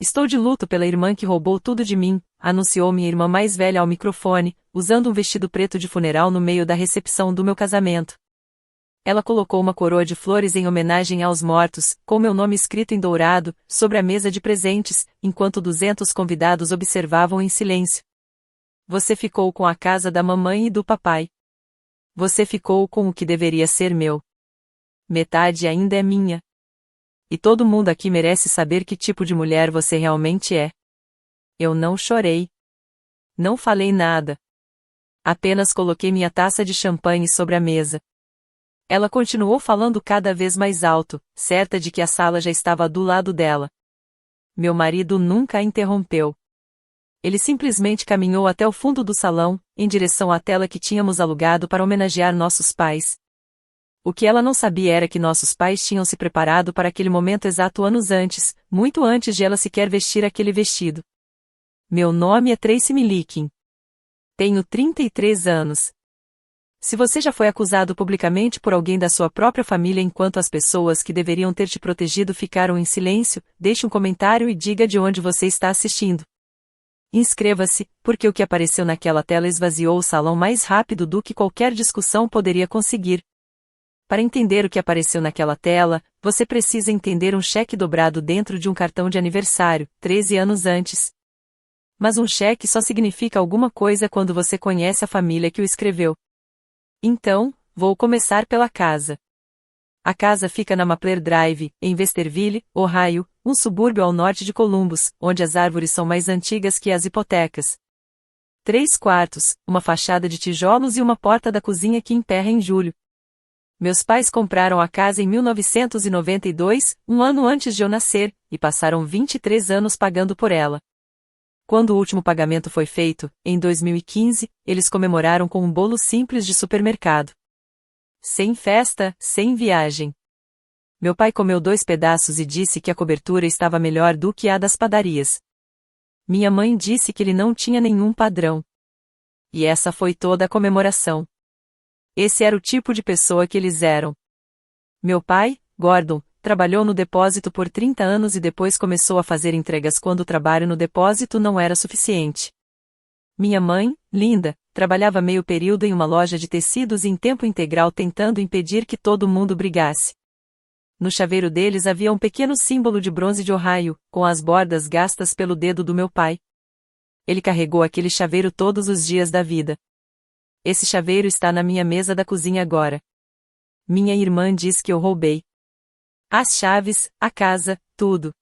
Estou de luto pela irmã que roubou tudo de mim, anunciou minha irmã mais velha ao microfone, usando um vestido preto de funeral no meio da recepção do meu casamento. Ela colocou uma coroa de flores em homenagem aos mortos, com meu nome escrito em dourado, sobre a mesa de presentes, enquanto 200 convidados observavam em silêncio. Você ficou com a casa da mamãe e do papai. Você ficou com o que deveria ser meu. Metade ainda é minha. E todo mundo aqui merece saber que tipo de mulher você realmente é. Eu não chorei. Não falei nada. Apenas coloquei minha taça de champanhe sobre a mesa. Ela continuou falando cada vez mais alto, certa de que a sala já estava do lado dela. Meu marido nunca a interrompeu. Ele simplesmente caminhou até o fundo do salão, em direção à tela que tínhamos alugado para homenagear nossos pais. O que ela não sabia era que nossos pais tinham se preparado para aquele momento exato anos antes, muito antes de ela sequer vestir aquele vestido. Meu nome é Tracy Milliken. Tenho 33 anos. Se você já foi acusado publicamente por alguém da sua própria família enquanto as pessoas que deveriam ter te protegido ficaram em silêncio, deixe um comentário e diga de onde você está assistindo. Inscreva-se, porque o que apareceu naquela tela esvaziou o salão mais rápido do que qualquer discussão poderia conseguir. Para entender o que apareceu naquela tela, você precisa entender um cheque dobrado dentro de um cartão de aniversário, 13 anos antes. Mas um cheque só significa alguma coisa quando você conhece a família que o escreveu. Então, vou começar pela casa. A casa fica na Mapler Drive, em Westerville, Ohio, um subúrbio ao norte de Columbus, onde as árvores são mais antigas que as hipotecas. 3 quartos, uma fachada de tijolos e uma porta da cozinha que emperra em julho. Meus pais compraram a casa em 1992, um ano antes de eu nascer, e passaram 23 anos pagando por ela. Quando o último pagamento foi feito, em 2015, eles comemoraram com um bolo simples de supermercado. Sem festa, sem viagem. Meu pai comeu 2 pedaços e disse que a cobertura estava melhor do que a das padarias. Minha mãe disse que ele não tinha nenhum padrão. E essa foi toda a comemoração. Esse era o tipo de pessoa que eles eram. Meu pai, Gordon, trabalhou no depósito por 30 anos e depois começou a fazer entregas quando o trabalho no depósito não era suficiente. Minha mãe, Linda, trabalhava meio período em uma loja de tecidos em tempo integral tentando impedir que todo mundo brigasse. No chaveiro deles havia um pequeno símbolo de bronze de Ohio, com as bordas gastas pelo dedo do meu pai. Ele carregou aquele chaveiro todos os dias da vida. Esse chaveiro está na minha mesa da cozinha agora. Minha irmã diz que eu roubei. As chaves, a casa, tudo.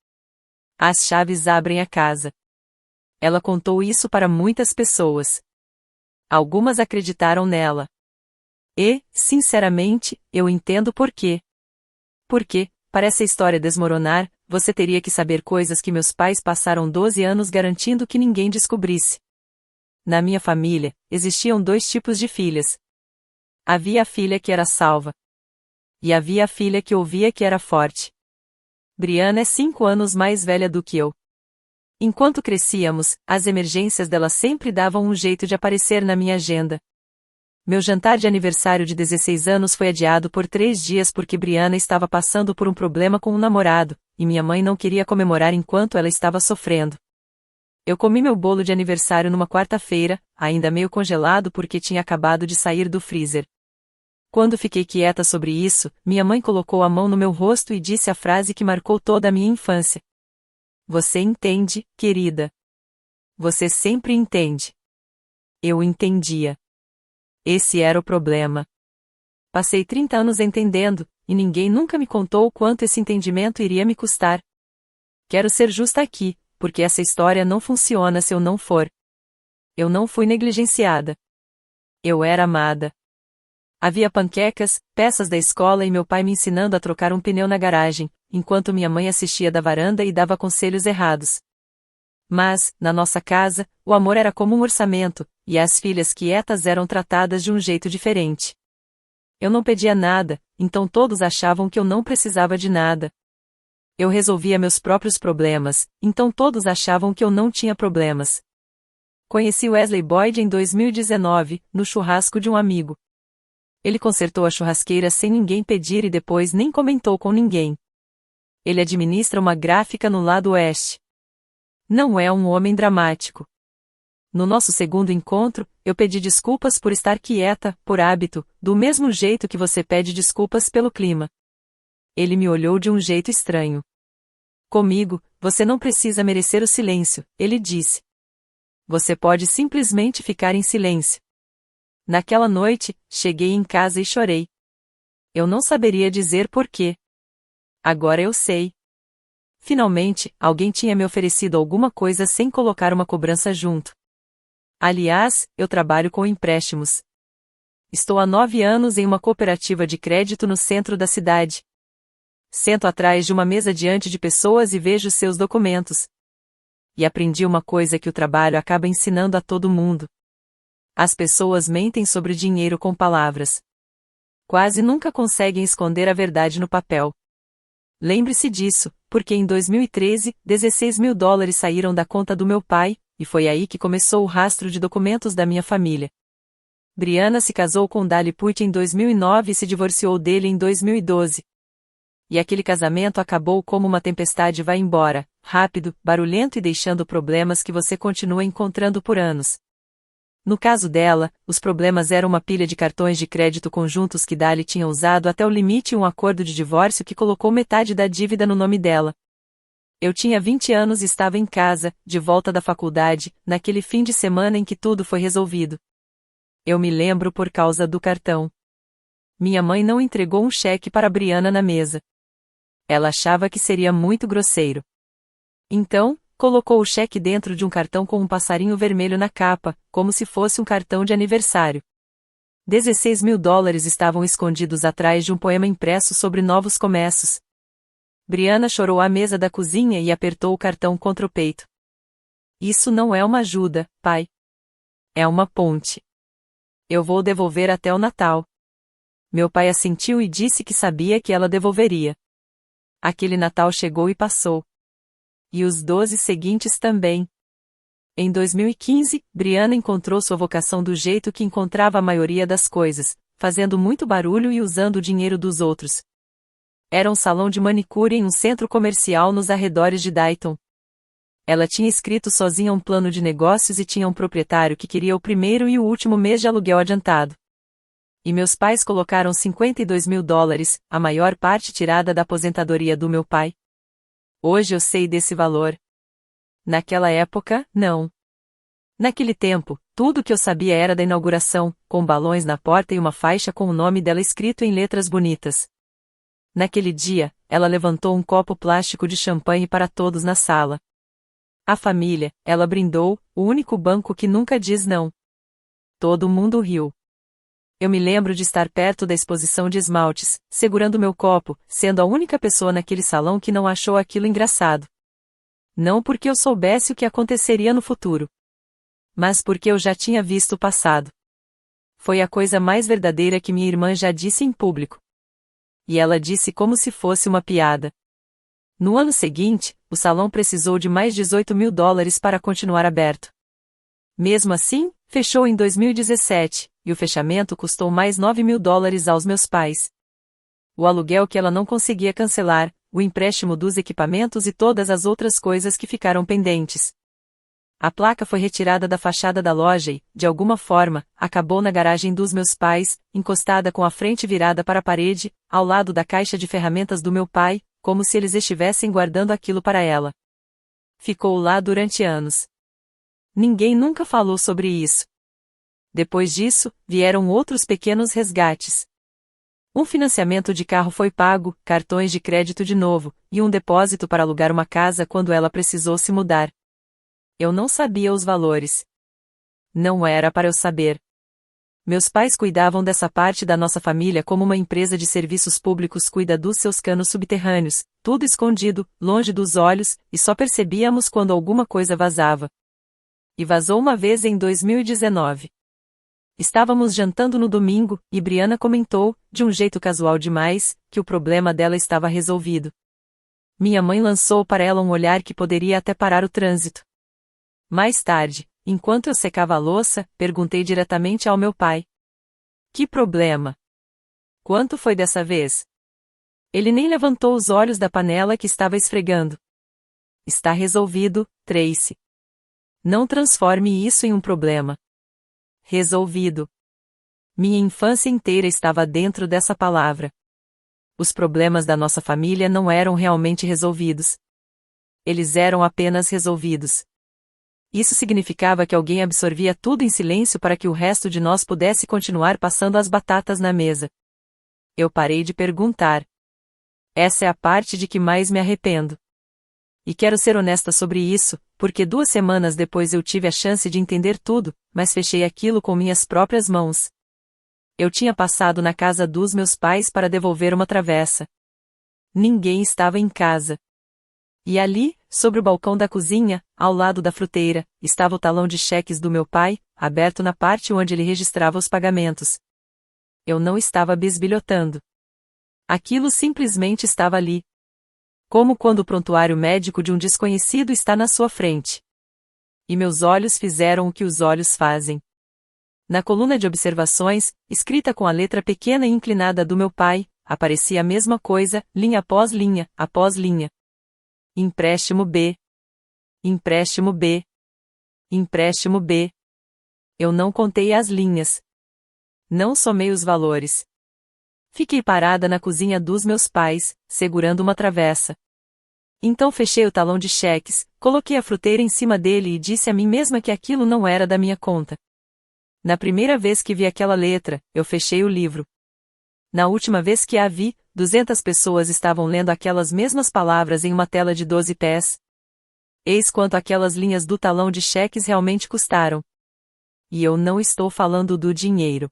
As chaves abrem a casa. Ela contou isso para muitas pessoas. Algumas acreditaram nela. E, sinceramente, eu entendo por quê. Porque, para essa história desmoronar, você teria que saber coisas que meus pais passaram 12 anos garantindo que ninguém descobrisse. Na minha família, existiam 2 tipos de filhas. Havia a filha que era salva. E havia a filha que ouvia que era forte. Brianna é 5 anos mais velha do que eu. Enquanto crescíamos, as emergências dela sempre davam um jeito de aparecer na minha agenda. Meu jantar de aniversário de 16 anos foi adiado por 3 dias porque Brianna estava passando por um problema com um namorado, e minha mãe não queria comemorar enquanto ela estava sofrendo. Eu comi meu bolo de aniversário numa quarta-feira, ainda meio congelado porque tinha acabado de sair do freezer. Quando fiquei quieta sobre isso, minha mãe colocou a mão no meu rosto e disse a frase que marcou toda a minha infância. Você entende, querida. Você sempre entende. Eu entendia. Esse era o problema. Passei 30 anos entendendo, e ninguém nunca me contou o quanto esse entendimento iria me custar. Quero ser justa aqui, porque essa história não funciona se eu não for. Eu não fui negligenciada. Eu era amada. Havia panquecas, peças da escola e meu pai me ensinando a trocar um pneu na garagem, enquanto minha mãe assistia da varanda e dava conselhos errados. Mas, na nossa casa, o amor era como um orçamento, e as filhas quietas eram tratadas de um jeito diferente. Eu não pedia nada, então todos achavam que eu não precisava de nada. Eu resolvia meus próprios problemas, então todos achavam que eu não tinha problemas. Conheci Wesley Boyd em 2019, no churrasco de um amigo. Ele consertou a churrasqueira sem ninguém pedir e depois nem comentou com ninguém. Ele administra uma gráfica no lado oeste. Não é um homem dramático. No nosso segundo encontro, eu pedi desculpas por estar quieta, por hábito, do mesmo jeito que você pede desculpas pelo clima. Ele me olhou de um jeito estranho. Comigo, você não precisa merecer o silêncio, ele disse. Você pode simplesmente ficar em silêncio. Naquela noite, cheguei em casa e chorei. Eu não saberia dizer por quê. Agora eu sei. Finalmente, alguém tinha me oferecido alguma coisa sem colocar uma cobrança junto. Aliás, eu trabalho com empréstimos. Estou há 9 anos em uma cooperativa de crédito no centro da cidade. Sento atrás de uma mesa diante de pessoas e vejo seus documentos. E aprendi uma coisa que o trabalho acaba ensinando a todo mundo. As pessoas mentem sobre dinheiro com palavras. Quase nunca conseguem esconder a verdade no papel. Lembre-se disso, porque em 2013, 16 mil dólares saíram da conta do meu pai, e foi aí que começou o rastro de documentos da minha família. Brianna se casou com Dali Puig em 2009 e se divorciou dele em 2012. E aquele casamento acabou como uma tempestade vai embora, rápido, barulhento e deixando problemas que você continua encontrando por anos. No caso dela, os problemas eram uma pilha de cartões de crédito conjuntos que Dali tinha usado até o limite e um acordo de divórcio que colocou metade da dívida no nome dela. Eu tinha 20 anos e estava em casa, de volta da faculdade, naquele fim de semana em que tudo foi resolvido. Eu me lembro por causa do cartão. Minha mãe não entregou um cheque para Brianna na mesa. Ela achava que seria muito grosseiro. Então, colocou o cheque dentro de um cartão com um passarinho vermelho na capa, como se fosse um cartão de aniversário. 16 mil dólares estavam escondidos atrás de um poema impresso sobre novos começos. Brianna chorou à mesa da cozinha e apertou o cartão contra o peito. Isso não é uma ajuda, pai. É uma ponte. Eu vou devolver até o Natal. Meu pai assentiu e disse que sabia que ela devolveria. Aquele Natal chegou e passou. E os 12 seguintes também. Em 2015, Brianna encontrou sua vocação do jeito que encontrava a maioria das coisas, fazendo muito barulho e usando o dinheiro dos outros. Era um salão de manicure em um centro comercial nos arredores de Dayton. Ela tinha escrito sozinha um plano de negócios e tinha um proprietário que queria o primeiro e o último mês de aluguel adiantado. E meus pais colocaram 52 mil dólares, a maior parte tirada da aposentadoria do meu pai. Hoje eu sei desse valor. Naquela época, não. Naquele tempo, tudo que eu sabia era da inauguração, com balões na porta e uma faixa com o nome dela escrito em letras bonitas. Naquele dia, ela levantou um copo plástico de champanhe para todos na sala. A família, ela brindou, o único banco que nunca diz não. Todo mundo riu. Eu me lembro de estar perto da exposição de esmaltes, segurando meu copo, sendo a única pessoa naquele salão que não achou aquilo engraçado. Não porque eu soubesse o que aconteceria no futuro, mas porque eu já tinha visto o passado. Foi a coisa mais verdadeira que minha irmã já disse em público. E ela disse como se fosse uma piada. No ano seguinte, o salão precisou de mais 18 mil dólares para continuar aberto. Mesmo assim, fechou em 2017, e o fechamento custou mais 9 mil dólares aos meus pais. O aluguel que ela não conseguia cancelar, o empréstimo dos equipamentos e todas as outras coisas que ficaram pendentes. A placa foi retirada da fachada da loja e, de alguma forma, acabou na garagem dos meus pais, encostada com a frente virada para a parede, ao lado da caixa de ferramentas do meu pai, como se eles estivessem guardando aquilo para ela. Ficou lá durante anos. Ninguém nunca falou sobre isso. Depois disso, vieram outros pequenos resgates. Um financiamento de carro foi pago, cartões de crédito de novo, e um depósito para alugar uma casa quando ela precisou se mudar. Eu não sabia os valores. Não era para eu saber. Meus pais cuidavam dessa parte da nossa família como uma empresa de serviços públicos cuida dos seus canos subterrâneos, tudo escondido, longe dos olhos, e só percebíamos quando alguma coisa vazava. E vazou uma vez em 2019. Estávamos jantando no domingo, e Brianna comentou, de um jeito casual demais, que o problema dela estava resolvido. Minha mãe lançou para ela um olhar que poderia até parar o trânsito. Mais tarde, enquanto eu secava a louça, perguntei diretamente ao meu pai. Que problema? Quanto foi dessa vez? Ele nem levantou os olhos da panela que estava esfregando. Está resolvido, Tracy. Não transforme isso em um problema. Resolvido. Minha infância inteira estava dentro dessa palavra. Os problemas da nossa família não eram realmente resolvidos. Eles eram apenas resolvidos. Isso significava que alguém absorvia tudo em silêncio para que o resto de nós pudesse continuar passando as batatas na mesa. Eu parei de perguntar. Essa é a parte de que mais me arrependo. E quero ser honesta sobre isso, porque 2 semanas depois eu tive a chance de entender tudo, mas fechei aquilo com minhas próprias mãos. Eu tinha passado na casa dos meus pais para devolver uma travessa. Ninguém estava em casa. E ali, sobre o balcão da cozinha, ao lado da fruteira, estava o talão de cheques do meu pai, aberto na parte onde ele registrava os pagamentos. Eu não estava bisbilhotando. Aquilo simplesmente estava ali. Como quando o prontuário médico de um desconhecido está na sua frente. E meus olhos fizeram o que os olhos fazem. Na coluna de observações, escrita com a letra pequena e inclinada do meu pai, aparecia a mesma coisa, linha após linha, após linha. Empréstimo B. Empréstimo B. Empréstimo B. Eu não contei as linhas. Não somei os valores. Fiquei parada na cozinha dos meus pais, segurando uma travessa. Então fechei o talão de cheques, coloquei a fruteira em cima dele e disse a mim mesma que aquilo não era da minha conta. Na primeira vez que vi aquela letra, eu fechei o livro. Na última vez que a vi, 200 pessoas estavam lendo aquelas mesmas palavras em uma tela de 12 pés. Eis quanto aquelas linhas do talão de cheques realmente custaram. E eu não estou falando do dinheiro.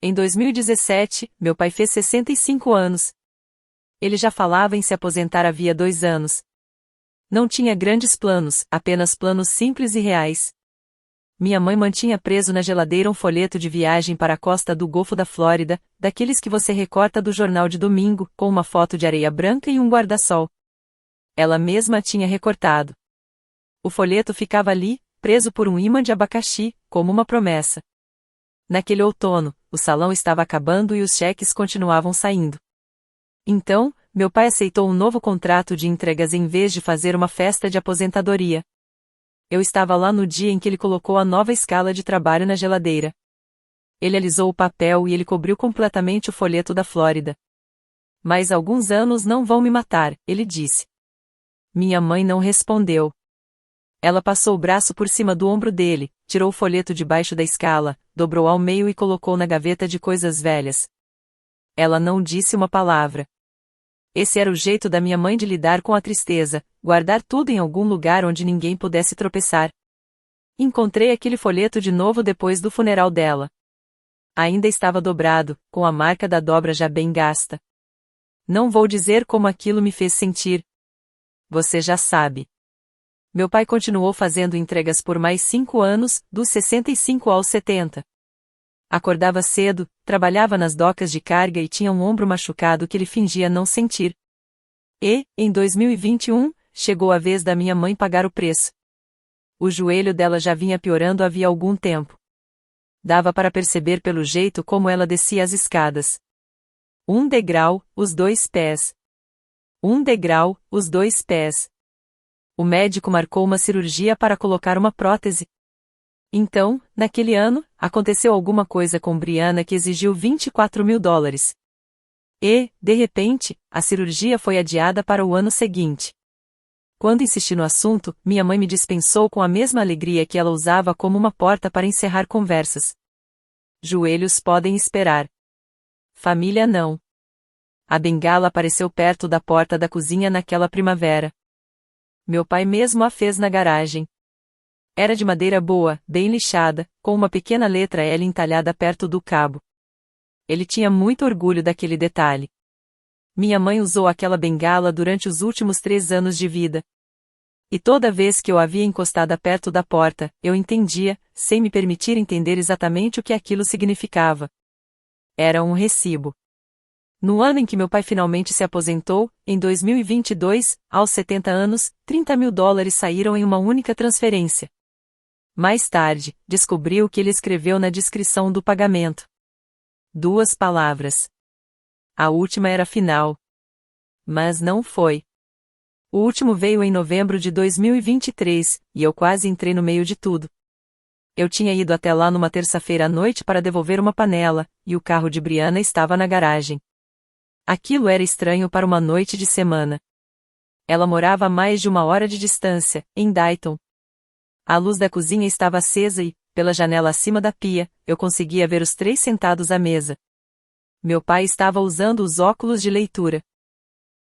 Em 2017, meu pai fez 65 anos. Ele já falava em se aposentar havia 2 anos. Não tinha grandes planos, apenas planos simples e reais. Minha mãe mantinha preso na geladeira um folheto de viagem para a costa do Golfo da Flórida, daqueles que você recorta do jornal de domingo, com uma foto de areia branca e um guarda-sol. Ela mesma tinha recortado. O folheto ficava ali, preso por um ímã de abacaxi, como uma promessa. Naquele outono, o salão estava acabando e os cheques continuavam saindo. Então, meu pai aceitou um novo contrato de entregas em vez de fazer uma festa de aposentadoria. Eu estava lá no dia em que ele colocou a nova escala de trabalho na geladeira. Ele alisou o papel e ele cobriu completamente o folheto da Flórida. "Mais alguns anos não vão me matar", ele disse. Minha mãe não respondeu. Ela passou o braço por cima do ombro dele, tirou o folheto debaixo da escala, dobrou ao meio e colocou na gaveta de coisas velhas. Ela não disse uma palavra. Esse era o jeito da minha mãe de lidar com a tristeza, guardar tudo em algum lugar onde ninguém pudesse tropeçar. Encontrei aquele folheto de novo depois do funeral dela. Ainda estava dobrado, com a marca da dobra já bem gasta. Não vou dizer como aquilo me fez sentir. Você já sabe. Meu pai continuou fazendo entregas por mais 5 anos, dos 65 aos 70. Acordava cedo, trabalhava nas docas de carga e tinha um ombro machucado que ele fingia não sentir. E, em 2021, chegou a vez da minha mãe pagar o preço. O joelho dela já vinha piorando havia algum tempo. Dava para perceber pelo jeito como ela descia as escadas. 1 degrau, os 2 pés. 1 degrau, os 2 pés. O médico marcou uma cirurgia para colocar uma prótese. Então, naquele ano, aconteceu alguma coisa com Brianna que exigiu $24.000. E, de repente, a cirurgia foi adiada para o ano seguinte. Quando insisti no assunto, minha mãe me dispensou com a mesma alegria que ela usava como uma porta para encerrar conversas. Joelhos podem esperar. Família não. A bengala apareceu perto da porta da cozinha naquela primavera. Meu pai mesmo a fez na garagem. Era de madeira boa, bem lixada, com uma pequena letra L entalhada perto do cabo. Ele tinha muito orgulho daquele detalhe. Minha mãe usou aquela bengala durante os últimos 3 anos de vida. E toda vez que eu a via encostada perto da porta, eu entendia, sem me permitir entender exatamente o que aquilo significava. Era um recibo. No ano em que meu pai finalmente se aposentou, em 2022, aos 70 anos, $30.000 saíram em uma única transferência. Mais tarde, descobri o que ele escreveu na descrição do pagamento. 2 palavras. A última era final. Mas não foi. O último veio em novembro de 2023, e eu quase entrei no meio de tudo. Eu tinha ido até lá numa terça-feira à noite para devolver uma panela, e o carro de Brianna estava na garagem. Aquilo era estranho para uma noite de semana. Ela morava a mais de 1 hora de distância, em Dayton. A luz da cozinha estava acesa e, pela janela acima da pia, eu conseguia ver os 3 sentados à mesa. Meu pai estava usando os óculos de leitura.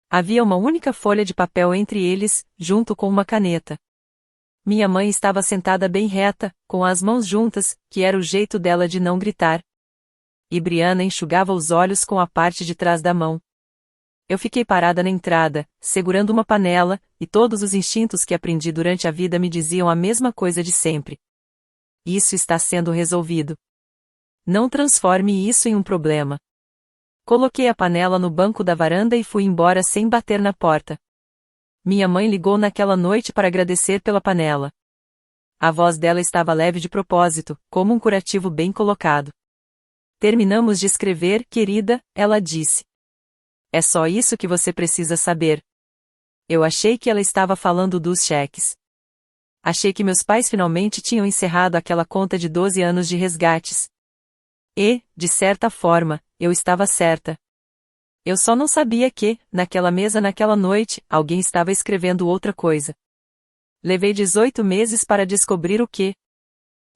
Havia uma única folha de papel entre eles, junto com uma caneta. Minha mãe estava sentada bem reta, com as mãos juntas, que era o jeito dela de não gritar. E Brianna enxugava os olhos com a parte de trás da mão. Eu fiquei parada na entrada, segurando uma panela, e todos os instintos que aprendi durante a vida me diziam a mesma coisa de sempre. Isso está sendo resolvido. Não transforme isso em um problema. Coloquei a panela no banco da varanda e fui embora sem bater na porta. Minha mãe ligou naquela noite para agradecer pela panela. A voz dela estava leve de propósito, como um curativo bem colocado. Terminamos de escrever, querida, ela disse. É só isso que você precisa saber. Eu achei que ela estava falando dos cheques. Achei que meus pais finalmente tinham encerrado aquela conta de 12 anos de resgates. E, de certa forma, eu estava certa. Eu só não sabia que, naquela mesa naquela noite, alguém estava escrevendo outra coisa. Levei 18 meses para descobrir o que.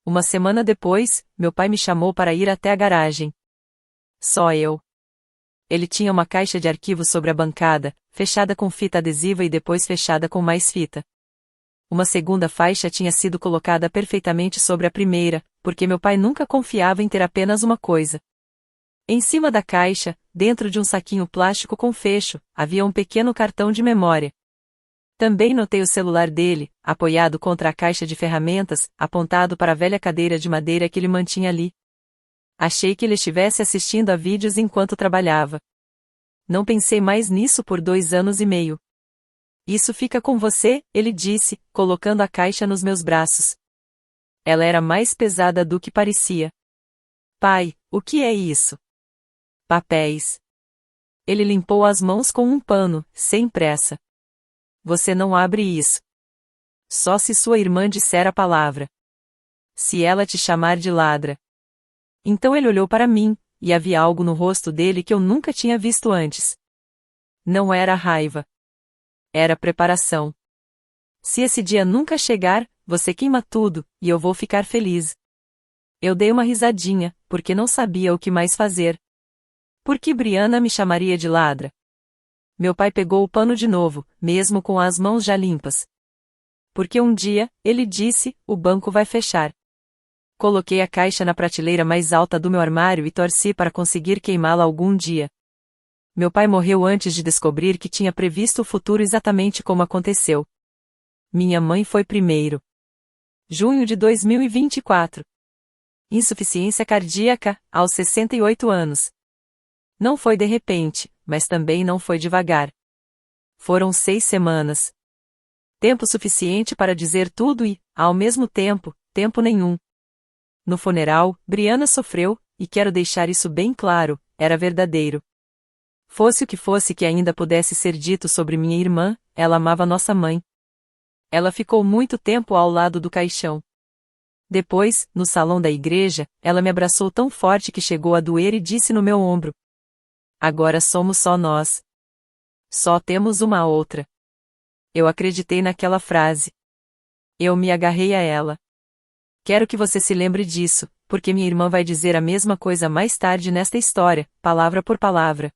Uma semana depois, meu pai me chamou para ir até a garagem. Só eu. Ele tinha uma caixa de arquivos sobre a bancada, fechada com fita adesiva e depois fechada com mais fita. Uma segunda faixa tinha sido colocada perfeitamente sobre a primeira, porque meu pai nunca confiava em ter apenas uma coisa. Em cima da caixa, dentro de um saquinho plástico com fecho, havia um pequeno cartão de memória. Também notei o celular dele, apoiado contra a caixa de ferramentas, apontado para a velha cadeira de madeira que ele mantinha ali. Achei que ele estivesse assistindo a vídeos enquanto trabalhava. Não pensei mais nisso por 2 anos e meio. Isso fica com você, ele disse, colocando a caixa nos meus braços. Ela era mais pesada do que parecia. Pai, o que é isso? Papéis. Ele limpou as mãos com um pano, sem pressa. Você não abre isso. Só se sua irmã disser a palavra. Se ela te chamar de ladra. Então ele olhou para mim, e havia algo no rosto dele que eu nunca tinha visto antes. Não era raiva. Era preparação. Se esse dia nunca chegar, você queima tudo, e eu vou ficar feliz. Eu dei uma risadinha, porque não sabia o que mais fazer. Por que Brianna me chamaria de ladra? Meu pai pegou o pano de novo, mesmo com as mãos já limpas. Porque um dia, ele disse, o banco vai fechar. Coloquei a caixa na prateleira mais alta do meu armário e torci para conseguir queimá-la algum dia. Meu pai morreu antes de descobrir que tinha previsto o futuro exatamente como aconteceu. Minha mãe foi primeiro. Junho de 2024. Insuficiência cardíaca, aos 68 anos. Não foi de repente, mas também não foi devagar. Foram 6 semanas. Tempo suficiente para dizer tudo e, ao mesmo tempo, tempo nenhum. No funeral, Brianna sofreu, e quero deixar isso bem claro, era verdadeiro. Fosse o que fosse que ainda pudesse ser dito sobre minha irmã, ela amava nossa mãe. Ela ficou muito tempo ao lado do caixão. Depois, no salão da igreja, ela me abraçou tão forte que chegou a doer e disse no meu ombro. Agora somos só nós. Só temos uma outra. Eu acreditei naquela frase. Eu me agarrei a ela. Quero que você se lembre disso, porque minha irmã vai dizer a mesma coisa mais tarde nesta história, palavra por palavra.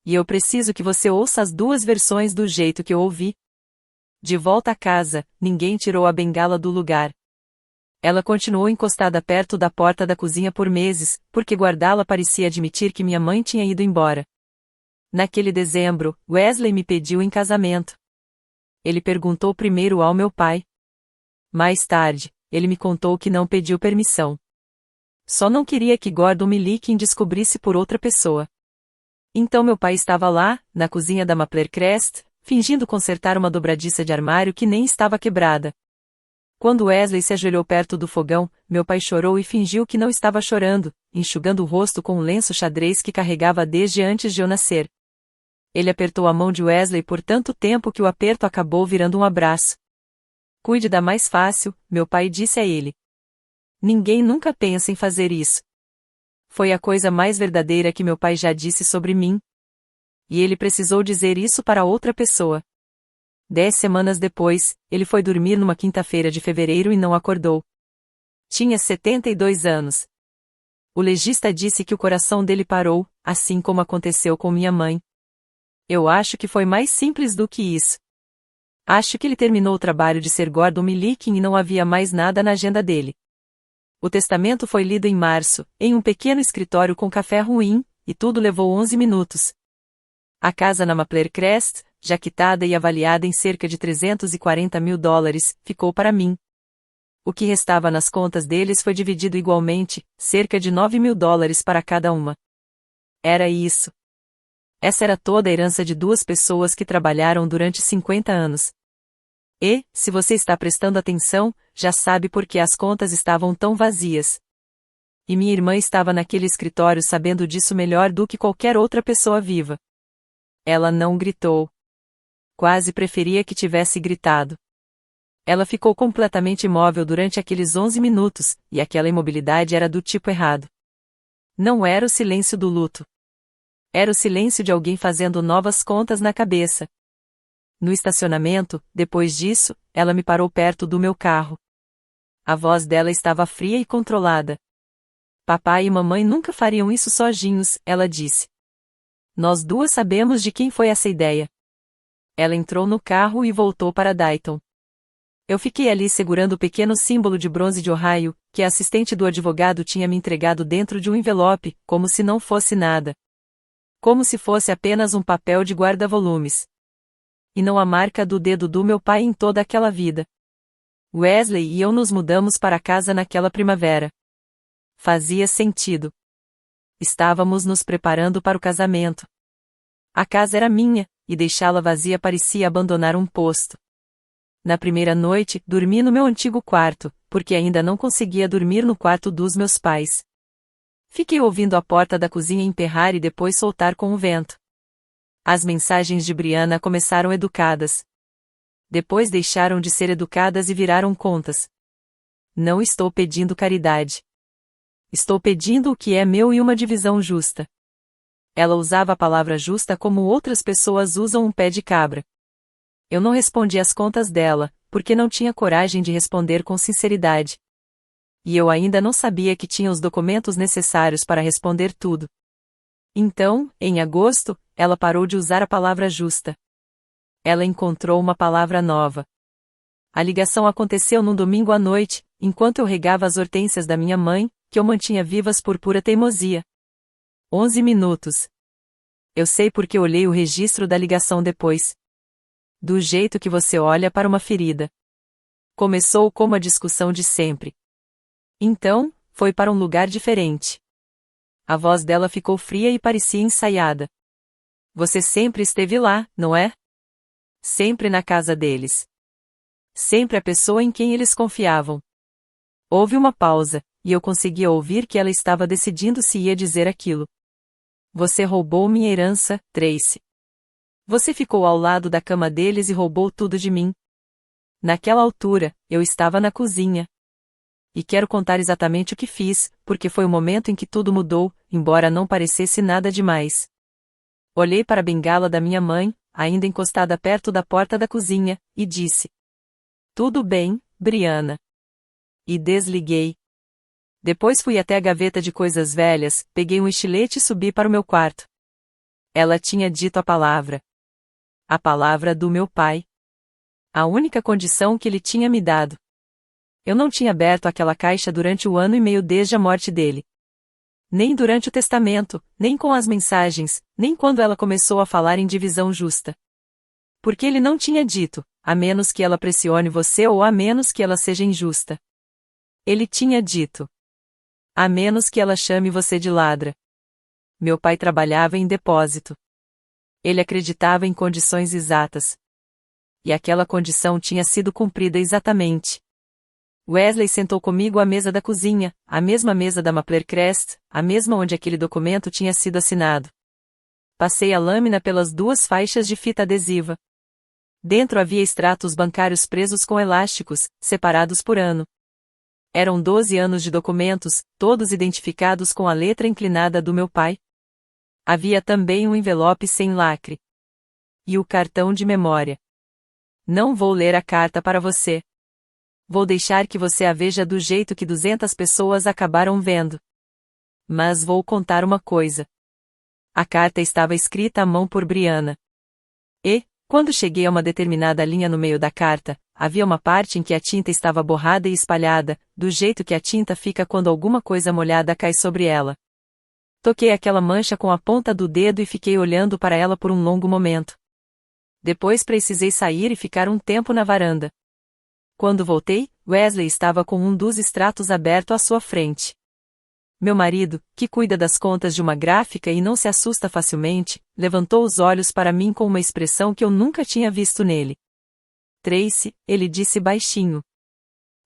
E eu preciso que você ouça as 2 versões do jeito que eu ouvi. De volta a casa, ninguém tirou a bengala do lugar. Ela continuou encostada perto da porta da cozinha por meses, porque guardá-la parecia admitir que minha mãe tinha ido embora. Naquele dezembro, Wesley me pediu em casamento. Ele perguntou primeiro ao meu pai. Mais tarde, ele me contou que não pediu permissão. Só não queria que Gordon Milliken descobrisse por outra pessoa. Então meu pai estava lá, na cozinha da Mapler Crest, fingindo consertar uma dobradiça de armário que nem estava quebrada. Quando Wesley se ajoelhou perto do fogão, meu pai chorou e fingiu que não estava chorando, enxugando o rosto com um lenço xadrez que carregava desde antes de eu nascer. Ele apertou a mão de Wesley por tanto tempo que o aperto acabou virando um abraço. Cuide da mais fácil, meu pai disse a ele. Ninguém nunca pensa em fazer isso. Foi a coisa mais verdadeira que meu pai já disse sobre mim. E ele precisou dizer isso para outra pessoa. 10 semanas depois, ele foi dormir numa quinta-feira de fevereiro e não acordou. Tinha 72 anos. O legista disse que o coração dele parou, assim como aconteceu com minha mãe. Eu acho que foi mais simples do que isso. Acho que ele terminou o trabalho de ser Gordon Milliken e não havia mais nada na agenda dele. O testamento foi lido em março, em um pequeno escritório com café ruim, e tudo levou 11 minutos. A casa na Maple Crest, já quitada e avaliada em cerca de $340 mil, ficou para mim. O que restava nas contas deles foi dividido igualmente, cerca de $9 mil para cada uma. Era isso. Essa era toda a herança de duas pessoas que trabalharam durante 50 anos. E, se você está prestando atenção, já sabe por que as contas estavam tão vazias. E minha irmã estava naquele escritório sabendo disso melhor do que qualquer outra pessoa viva. Ela não gritou. Quase preferia que tivesse gritado. Ela ficou completamente imóvel durante aqueles 11 minutos, e aquela imobilidade era do tipo errado. Não era o silêncio do luto. Era o silêncio de alguém fazendo novas contas na cabeça. No estacionamento, depois disso, ela me parou perto do meu carro. A voz dela estava fria e controlada. Papai e mamãe nunca fariam isso sozinhos, ela disse. Nós duas sabemos de quem foi essa ideia. Ela entrou no carro e voltou para Dayton. Eu fiquei ali segurando o pequeno símbolo de bronze de Ohio, que a assistente do advogado tinha me entregado dentro de um envelope, como se não fosse nada. Como se fosse apenas um papel de guarda-volumes. E não a marca do dedo do meu pai em toda aquela vida. Wesley e eu nos mudamos para casa naquela primavera. Fazia sentido. Estávamos nos preparando para o casamento. A casa era minha, e deixá-la vazia parecia abandonar um posto. Na primeira noite, dormi no meu antigo quarto, porque ainda não conseguia dormir no quarto dos meus pais. Fiquei ouvindo a porta da cozinha emperrar e depois soltar com o vento. As mensagens de Brianna começaram educadas. Depois deixaram de ser educadas e viraram contas. Não estou pedindo caridade. Estou pedindo o que é meu e uma divisão justa. Ela usava a palavra justa como outras pessoas usam um pé de cabra. Eu não respondi às contas dela, porque não tinha coragem de responder com sinceridade. E eu ainda não sabia que tinha os documentos necessários para responder tudo. Então, em agosto, ela parou de usar a palavra justa. Ela encontrou uma palavra nova. A ligação aconteceu num domingo à noite, enquanto eu regava as hortênsias da minha mãe, que eu mantinha vivas por pura teimosia. 11 minutos. Eu sei porque olhei o registro da ligação depois. Do jeito que você olha para uma ferida. Começou como a discussão de sempre. Então, foi para um lugar diferente. A voz dela ficou fria e parecia ensaiada. Você sempre esteve lá, não é? Sempre na casa deles. Sempre a pessoa em quem eles confiavam. Houve uma pausa, e eu conseguia ouvir que ela estava decidindo se ia dizer aquilo. Você roubou minha herança, Tracy. Você ficou ao lado da cama deles e roubou tudo de mim. Naquela altura, eu estava na cozinha. E quero contar exatamente o que fiz, porque foi o momento em que tudo mudou, embora não parecesse nada demais. Olhei para a bengala da minha mãe, ainda encostada perto da porta da cozinha, e disse: Tudo bem, Brianna. E desliguei. Depois fui até a gaveta de coisas velhas, peguei um estilete e subi para o meu quarto. Ela tinha dito a palavra. A palavra do meu pai. A única condição que ele tinha me dado. Eu não tinha aberto aquela caixa durante o ano e meio desde a morte dele. Nem durante o testamento, nem com as mensagens, nem quando ela começou a falar em divisão justa. Porque ele não tinha dito, a menos que ela pressione você ou a menos que ela seja injusta. Ele tinha dito. A menos que ela chame você de ladra. Meu pai trabalhava em depósito. Ele acreditava em condições exatas. E aquela condição tinha sido cumprida exatamente. Wesley sentou comigo à mesa da cozinha, a mesma mesa da Maple Crest, a mesma onde aquele documento tinha sido assinado. Passei a lâmina pelas 2 faixas de fita adesiva. Dentro havia extratos bancários presos com elásticos, separados por ano. Eram 12 anos de documentos, todos identificados com a letra inclinada do meu pai. Havia também um envelope sem lacre. E o cartão de memória. Não vou ler a carta para você. Vou deixar que você a veja do jeito que 200 pessoas acabaram vendo. Mas vou contar uma coisa. A carta estava escrita à mão por Brianna. E, quando cheguei a uma determinada linha no meio da carta, havia uma parte em que a tinta estava borrada e espalhada, do jeito que a tinta fica quando alguma coisa molhada cai sobre ela. Toquei aquela mancha com a ponta do dedo e fiquei olhando para ela por um longo momento. Depois precisei sair e ficar um tempo na varanda. Quando voltei, Wesley estava com um dos extratos aberto à sua frente. Meu marido, que cuida das contas de uma gráfica e não se assusta facilmente, levantou os olhos para mim com uma expressão que eu nunca tinha visto nele. Tracy, ele disse baixinho.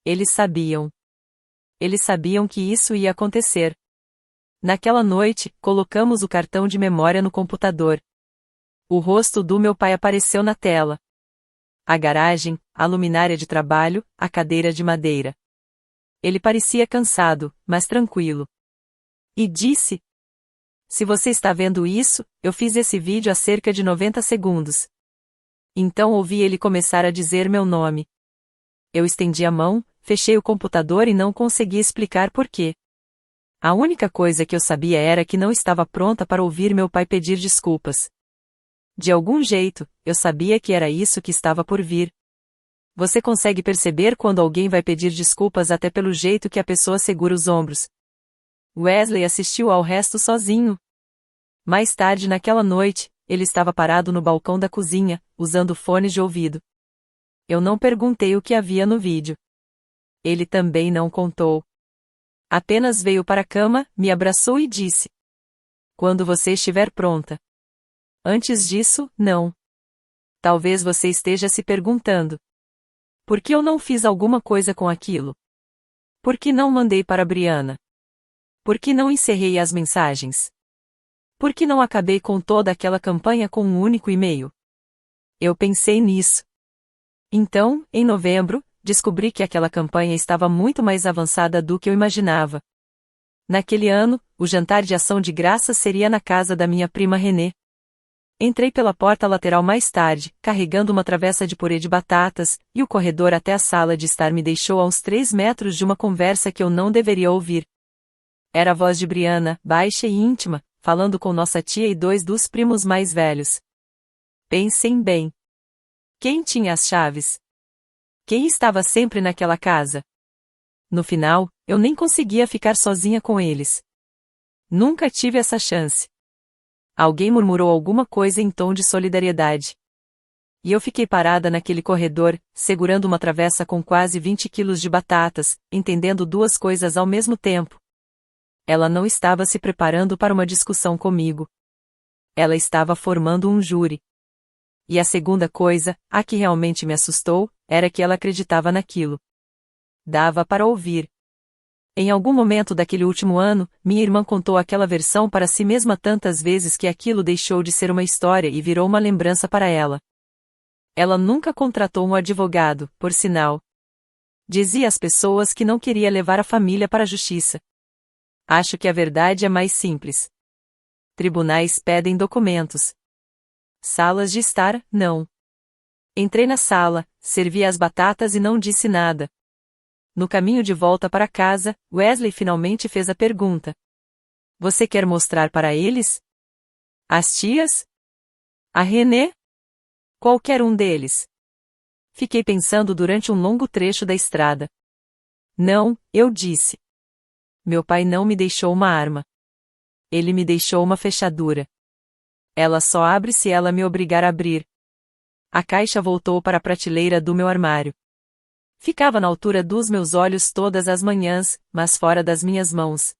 Eles sabiam. Eles sabiam que isso ia acontecer. Naquela noite, colocamos o cartão de memória no computador. O rosto do meu pai apareceu na tela. A garagem, a luminária de trabalho, a cadeira de madeira. Ele parecia cansado, mas tranquilo. E disse: Se você está vendo isso, eu fiz esse vídeo há cerca de 90 segundos. Então ouvi ele começar a dizer meu nome. Eu estendi a mão, fechei o computador e não consegui explicar por quê. A única coisa que eu sabia era que não estava pronta para ouvir meu pai pedir desculpas. De algum jeito, eu sabia que era isso que estava por vir. Você consegue perceber quando alguém vai pedir desculpas até pelo jeito que a pessoa segura os ombros. Wesley assistiu ao resto sozinho. Mais tarde naquela noite, ele estava parado no balcão da cozinha, usando fones de ouvido. Eu não perguntei o que havia no vídeo. Ele também não contou. Apenas veio para a cama, me abraçou e disse: Quando você estiver pronta. Antes disso, não. Talvez você esteja se perguntando: por que eu não fiz alguma coisa com aquilo? Por que não mandei para Brianna? Por que não encerrei as mensagens? Por que não acabei com toda aquela campanha com um único e-mail? Eu pensei nisso. Então, em novembro, descobri que aquela campanha estava muito mais avançada do que eu imaginava. Naquele ano, o jantar de ação de graças seria na casa da minha prima Renée. Entrei pela porta lateral mais tarde, carregando uma travessa de purê de batatas, e o corredor até a sala de estar me deixou a uns 3 metros de uma conversa que eu não deveria ouvir. Era a voz de Brianna, baixa e íntima, falando com nossa tia e 2 dos primos mais velhos. Pensem bem. Quem tinha as chaves? Quem estava sempre naquela casa? No final, eu nem conseguia ficar sozinha com eles. Nunca tive essa chance. Alguém murmurou alguma coisa em tom de solidariedade. E eu fiquei parada naquele corredor, segurando uma travessa com quase 20 quilos de batatas, entendendo 2 coisas ao mesmo tempo. Ela não estava se preparando para uma discussão comigo. Ela estava formando um júri. E a segunda coisa, a que realmente me assustou, era que ela acreditava naquilo. Dava para ouvir. Em algum momento daquele último ano, minha irmã contou aquela versão para si mesma tantas vezes que aquilo deixou de ser uma história e virou uma lembrança para ela. Ela nunca contratou um advogado, por sinal. Dizia às pessoas que não queria levar a família para a justiça. Acho que a verdade é mais simples. Tribunais pedem documentos. Salas de estar, não. Entrei na sala, servi as batatas e não disse nada. No caminho de volta para casa, Wesley finalmente fez a pergunta. Você quer mostrar para eles? As tias? A Renée? Qualquer um deles. Fiquei pensando durante um longo trecho da estrada. Não, eu disse. Meu pai não me deixou uma arma. Ele me deixou uma fechadura. Ela só abre se ela me obrigar a abrir. A caixa voltou para a prateleira do meu armário. Ficava na altura dos meus olhos todas as manhãs, mas fora das minhas mãos.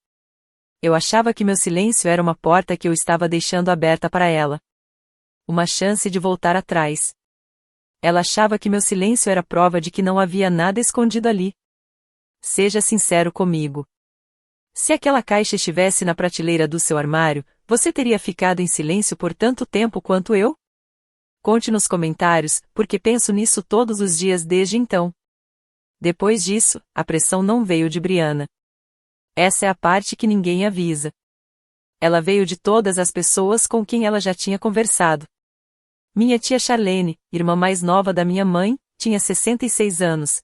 Eu achava que meu silêncio era uma porta que eu estava deixando aberta para ela. Uma chance de voltar atrás. Ela achava que meu silêncio era prova de que não havia nada escondido ali. Seja sincero comigo. Se aquela caixa estivesse na prateleira do seu armário, você teria ficado em silêncio por tanto tempo quanto eu? Conte nos comentários, porque penso nisso todos os dias desde então. Depois disso, a pressão não veio de Brianna. Essa é a parte que ninguém avisa. Ela veio de todas as pessoas com quem ela já tinha conversado. Minha tia Charlene, irmã mais nova da minha mãe, tinha 66 anos.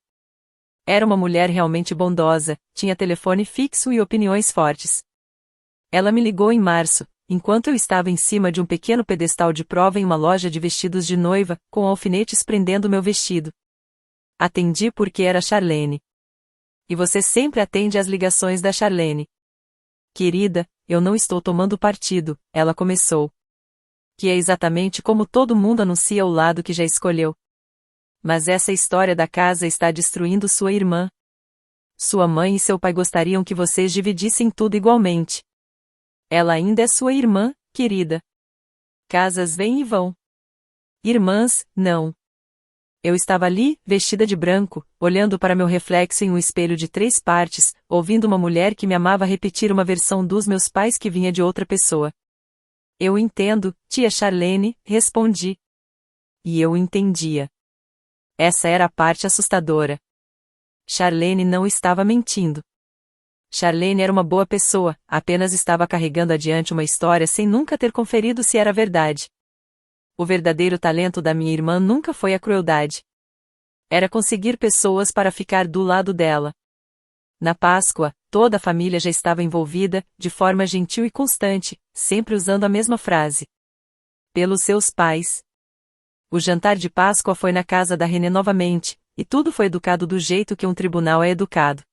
Era uma mulher realmente bondosa, tinha telefone fixo e opiniões fortes. Ela me ligou em março, enquanto eu estava em cima de um pequeno pedestal de prova em uma loja de vestidos de noiva, com alfinetes prendendo meu vestido. Atendi porque era Charlene. E você sempre atende às ligações da Charlene. Querida, eu não estou tomando partido, ela começou. Que é exatamente como todo mundo anuncia o lado que já escolheu. Mas essa história da casa está destruindo sua irmã. Sua mãe e seu pai gostariam que vocês dividissem tudo igualmente. Ela ainda é sua irmã, querida. Casas vêm e vão. Irmãs, não. Eu estava ali, vestida de branco, olhando para meu reflexo em um espelho de 3 partes, ouvindo uma mulher que me amava repetir uma versão dos meus pais que vinha de outra pessoa. Eu entendo, tia Charlene, respondi. E eu entendia. Essa era a parte assustadora. Charlene não estava mentindo. Charlene era uma boa pessoa, apenas estava carregando adiante uma história sem nunca ter conferido se era verdade. O verdadeiro talento da minha irmã nunca foi a crueldade. Era conseguir pessoas para ficar do lado dela. Na Páscoa, toda a família já estava envolvida, de forma gentil e constante, sempre usando a mesma frase. Pelos seus pais. O jantar de Páscoa foi na casa da René novamente, e tudo foi educado do jeito que um tribunal é educado.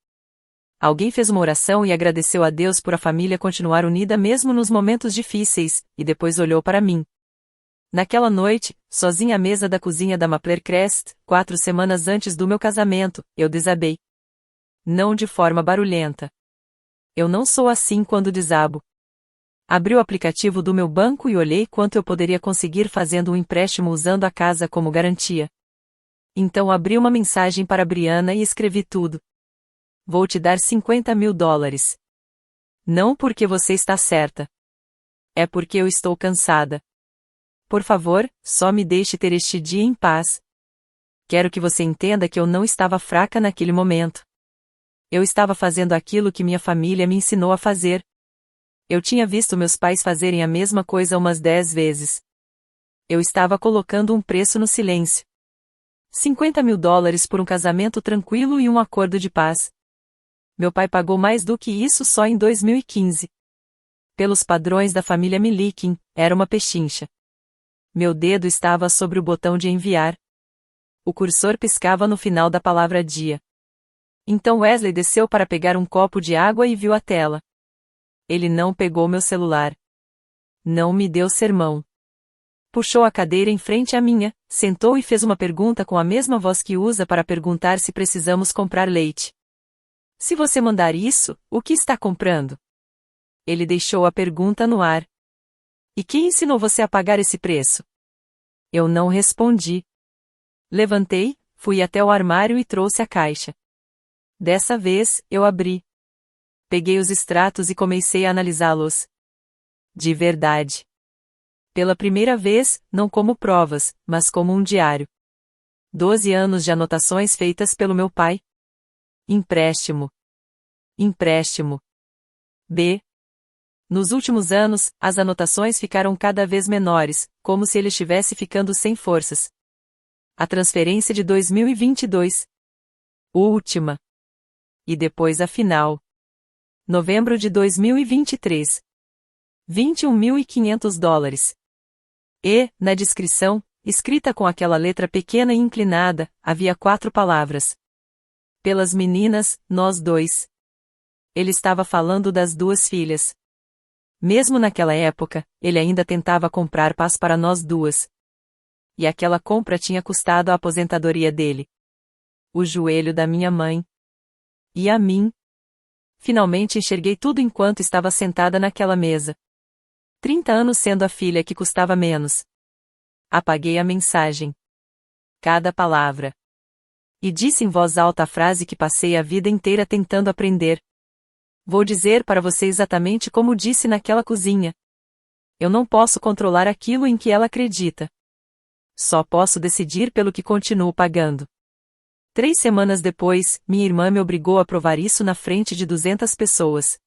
Alguém fez uma oração e agradeceu a Deus por a família continuar unida mesmo nos momentos difíceis, e depois olhou para mim. Naquela noite, sozinha à mesa da cozinha da Mapler Crest, 4 semanas antes do meu casamento, eu desabei. Não de forma barulhenta. Eu não sou assim quando desabo. Abri o aplicativo do meu banco e olhei quanto eu poderia conseguir fazendo um empréstimo usando a casa como garantia. Então abri uma mensagem para Brianna e escrevi tudo. Vou te dar $50.000. Não porque você está certa. É porque eu estou cansada. Por favor, só me deixe ter este dia em paz. Quero que você entenda que eu não estava fraca naquele momento. Eu estava fazendo aquilo que minha família me ensinou a fazer. Eu tinha visto meus pais fazerem a mesma coisa umas 10 vezes. Eu estava colocando um preço no silêncio. $50.000 por um casamento tranquilo e um acordo de paz. Meu pai pagou mais do que isso só em 2015. Pelos padrões da família Milikin, era uma pechincha. Meu dedo estava sobre o botão de enviar. O cursor piscava no final da palavra dia. Então Wesley desceu para pegar um copo de água e viu a tela. Ele não pegou meu celular. Não me deu sermão. Puxou a cadeira em frente à minha, sentou e fez uma pergunta com a mesma voz que usa para perguntar se precisamos comprar leite. Se você mandar isso, o que está comprando? Ele deixou a pergunta no ar. E quem ensinou você a pagar esse preço? Eu não respondi. Levantei, fui até o armário e trouxe a caixa. Dessa vez, eu abri. Peguei os extratos e comecei a analisá-los. De verdade. Pela primeira vez, não como provas, mas como um diário. 12 anos de anotações feitas pelo meu pai. Empréstimo. Empréstimo. B. Nos últimos anos, as anotações ficaram cada vez menores, como se ele estivesse ficando sem forças. A transferência de 2022. Última. E depois a final. Novembro de 2023. $21.500. E, na descrição, escrita com aquela letra pequena e inclinada, havia 4 palavras. Pelas meninas, nós dois. Ele estava falando das 2 filhas. Mesmo naquela época, ele ainda tentava comprar paz para nós 2. E aquela compra tinha custado a aposentadoria dele. O joelho da minha mãe. E a mim. Finalmente enxerguei tudo enquanto estava sentada naquela mesa. 30 anos sendo a filha que custava menos. Apaguei a mensagem. Cada palavra. E disse em voz alta a frase que passei a vida inteira tentando aprender. Vou dizer para você exatamente como disse naquela cozinha. Eu não posso controlar aquilo em que ela acredita. Só posso decidir pelo que continuo pagando. 3 semanas depois, minha irmã me obrigou a provar isso na frente de 200 pessoas.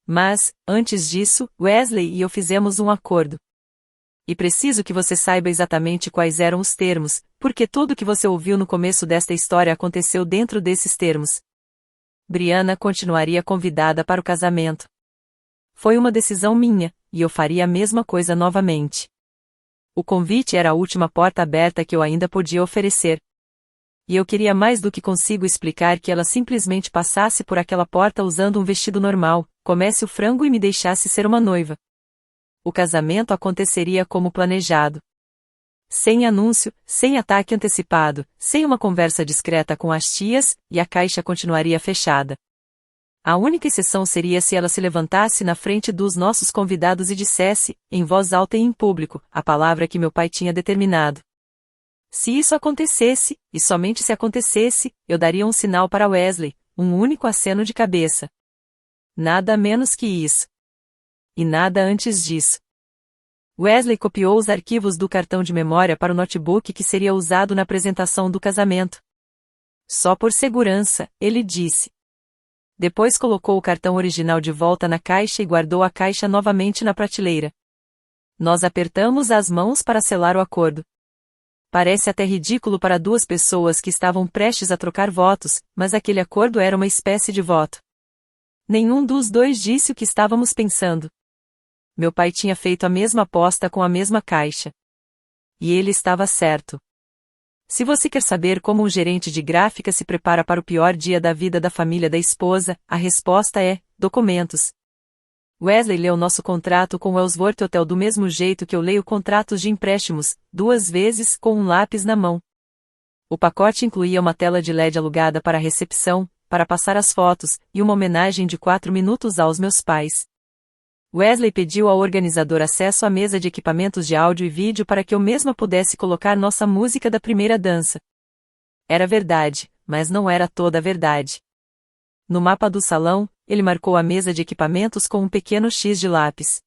Mas, antes disso, Wesley e eu fizemos um acordo. E preciso que você saiba exatamente quais eram os termos, porque tudo que você ouviu no começo desta história aconteceu dentro desses termos. Brianna continuaria convidada para o casamento. Foi uma decisão minha, e eu faria a mesma coisa novamente. O convite era a última porta aberta que eu ainda podia oferecer. E eu queria mais do que consigo explicar que ela simplesmente passasse por aquela porta usando um vestido normal, comesse o frango e me deixasse ser uma noiva. O casamento aconteceria como planejado. Sem anúncio, sem ataque antecipado, sem uma conversa discreta com as tias, e a caixa continuaria fechada. A única exceção seria se ela se levantasse na frente dos nossos convidados e dissesse, em voz alta e em público, a palavra que meu pai tinha determinado. Se isso acontecesse, e somente se acontecesse, eu daria um sinal para Wesley, um único aceno de cabeça. Nada menos que isso. E nada antes disso. Wesley copiou os arquivos do cartão de memória para o notebook que seria usado na apresentação do casamento. Só por segurança, ele disse. Depois colocou o cartão original de volta na caixa e guardou a caixa novamente na prateleira. Nós apertamos as mãos para selar o acordo. Parece até ridículo para duas pessoas que estavam prestes a trocar votos, mas aquele acordo era uma espécie de voto. Nenhum dos dois disse o que estávamos pensando. Meu pai tinha feito a mesma aposta com a mesma caixa. E ele estava certo. Se você quer saber como um gerente de gráfica se prepara para o pior dia da vida da família da esposa, a resposta é: documentos. Wesley leu nosso contrato com o Ellsworth Hotel do mesmo jeito que eu leio contratos de empréstimos, 2 vezes, com um lápis na mão. O pacote incluía uma tela de LED alugada para a recepção, para passar as fotos, e uma homenagem de 4 minutos aos meus pais. Wesley pediu ao organizador acesso à mesa de equipamentos de áudio e vídeo para que eu mesma pudesse colocar nossa música da primeira dança. Era verdade, mas não era toda a verdade. No mapa do salão, ele marcou a mesa de equipamentos com um pequeno X de lápis.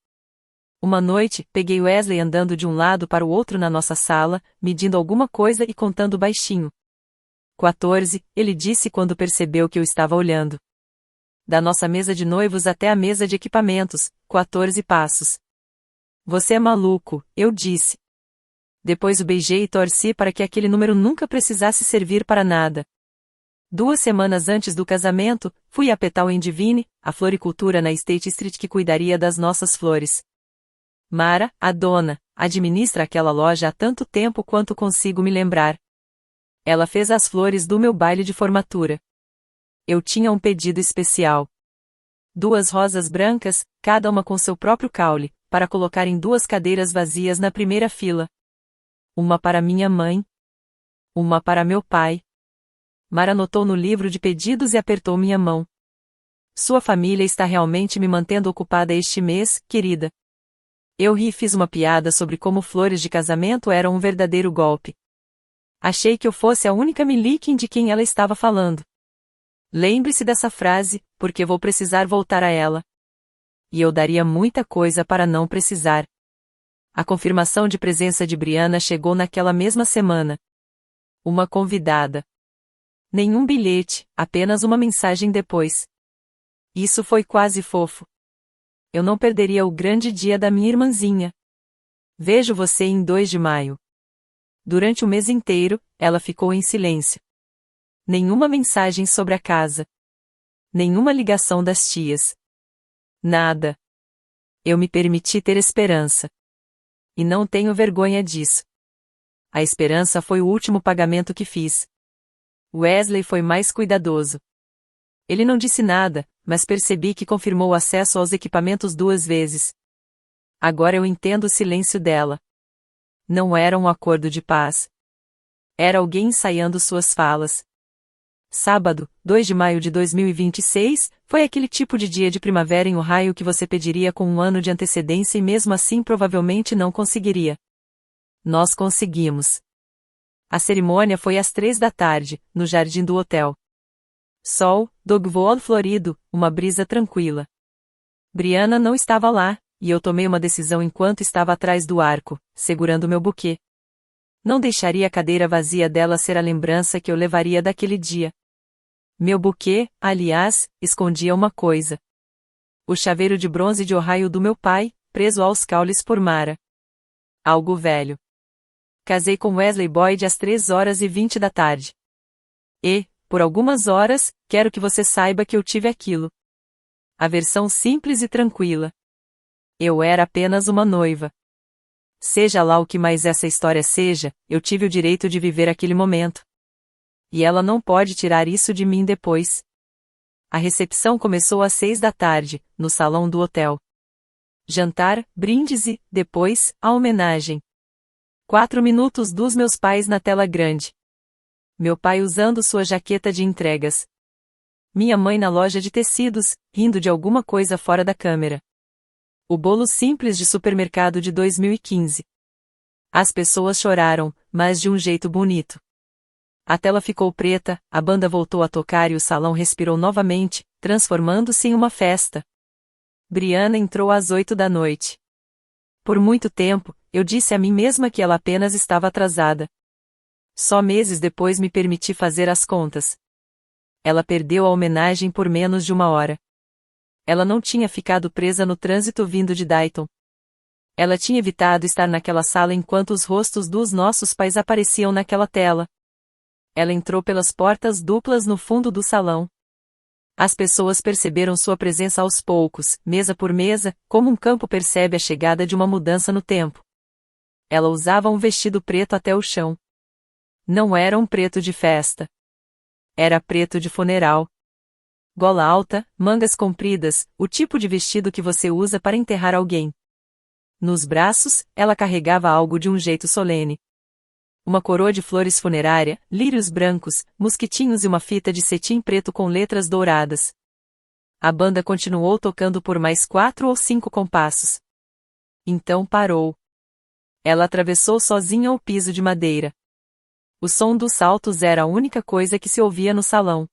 Uma noite, peguei Wesley andando de um lado para o outro na nossa sala, medindo alguma coisa e contando baixinho. 14, ele disse quando percebeu que eu estava olhando. Da nossa mesa de noivos até a mesa de equipamentos, 14 passos. Você é maluco, eu disse. Depois o beijei e torci para que aquele número nunca precisasse servir para nada. 2 semanas antes do casamento, fui a Petal em Divine, a floricultura na State Street que cuidaria das nossas flores. Mara, a dona, administra aquela loja há tanto tempo quanto consigo me lembrar. Ela fez as flores do meu baile de formatura. Eu tinha um pedido especial. 2 rosas brancas, cada uma com seu próprio caule, para colocar em 2 cadeiras vazias na primeira fila. Uma para minha mãe. Uma para meu pai. Mara anotou no livro de pedidos e apertou minha mão. Sua família está realmente me mantendo ocupada este mês, querida. Eu ri e fiz uma piada sobre como flores de casamento eram um verdadeiro golpe. Achei que eu fosse a única Milikin de quem ela estava falando. Lembre-se dessa frase, porque vou precisar voltar a ela. E eu daria muita coisa para não precisar. A confirmação de presença de Brianna chegou naquela mesma semana. Uma convidada. Nenhum bilhete, apenas uma mensagem depois. Isso foi quase fofo. Eu não perderia o grande dia da minha irmãzinha. Vejo você em 2 de maio. Durante o mês inteiro, ela ficou em silêncio. Nenhuma mensagem sobre a casa. Nenhuma ligação das tias. Nada. Eu me permiti ter esperança. E não tenho vergonha disso. A esperança foi o último pagamento que fiz. Wesley foi mais cuidadoso. Ele não disse nada, mas percebi que confirmou o acesso aos equipamentos 2 vezes. Agora eu entendo o silêncio dela. Não era um acordo de paz. Era alguém ensaiando suas falas. Sábado, 2 de maio de 2026, foi aquele tipo de dia de primavera em Ohio que você pediria com um ano de antecedência e mesmo assim provavelmente não conseguiria. Nós conseguimos. A cerimônia foi às 3 da tarde, no jardim do hotel. Sol, dogvol florido, uma brisa tranquila. Brianna não estava lá, e eu tomei uma decisão enquanto estava atrás do arco, segurando meu buquê. Não deixaria a cadeira vazia dela ser a lembrança que eu levaria daquele dia. Meu buquê, aliás, escondia uma coisa. O chaveiro de bronze de Ohio do meu pai, preso aos caules por Mara. Algo velho. Casei com Wesley Boyd às 3h20 da tarde. E, por algumas horas, quero que você saiba que eu tive aquilo. A versão simples e tranquila. Eu era apenas uma noiva. Seja lá o que mais essa história seja, eu tive o direito de viver aquele momento. E ela não pode tirar isso de mim depois. A recepção começou às 6 da tarde, no salão do hotel. Jantar, brindes e, depois, a homenagem. 4 minutos dos meus pais na tela grande. Meu pai usando sua jaqueta de entregas. Minha mãe na loja de tecidos, rindo de alguma coisa fora da câmera. O bolo simples de supermercado de 2015. As pessoas choraram, mas de um jeito bonito. A tela ficou preta, a banda voltou a tocar e o salão respirou novamente, transformando-se em uma festa. Brianna entrou às 8 da noite. Por muito tempo, eu disse a mim mesma que ela apenas estava atrasada. Só meses depois me permiti fazer as contas. Ela perdeu a homenagem por menos de 1 hora. Ela não tinha ficado presa no trânsito vindo de Dayton. Ela tinha evitado estar naquela sala enquanto os rostos dos nossos pais apareciam naquela tela. Ela entrou pelas portas duplas no fundo do salão. As pessoas perceberam sua presença aos poucos, mesa por mesa, como um campo percebe a chegada de uma mudança no tempo. Ela usava um vestido preto até o chão. Não era um preto de festa. Era preto de funeral. Gola alta, mangas compridas, o tipo de vestido que você usa para enterrar alguém. Nos braços, ela carregava algo de um jeito solene. Uma coroa de flores funerária, lírios brancos, mosquitinhos e uma fita de cetim preto com letras douradas. A banda continuou tocando por mais 4 ou 5 compassos. Então parou. Ela atravessou sozinha o piso de madeira. O som dos saltos era a única coisa que se ouvia no salão.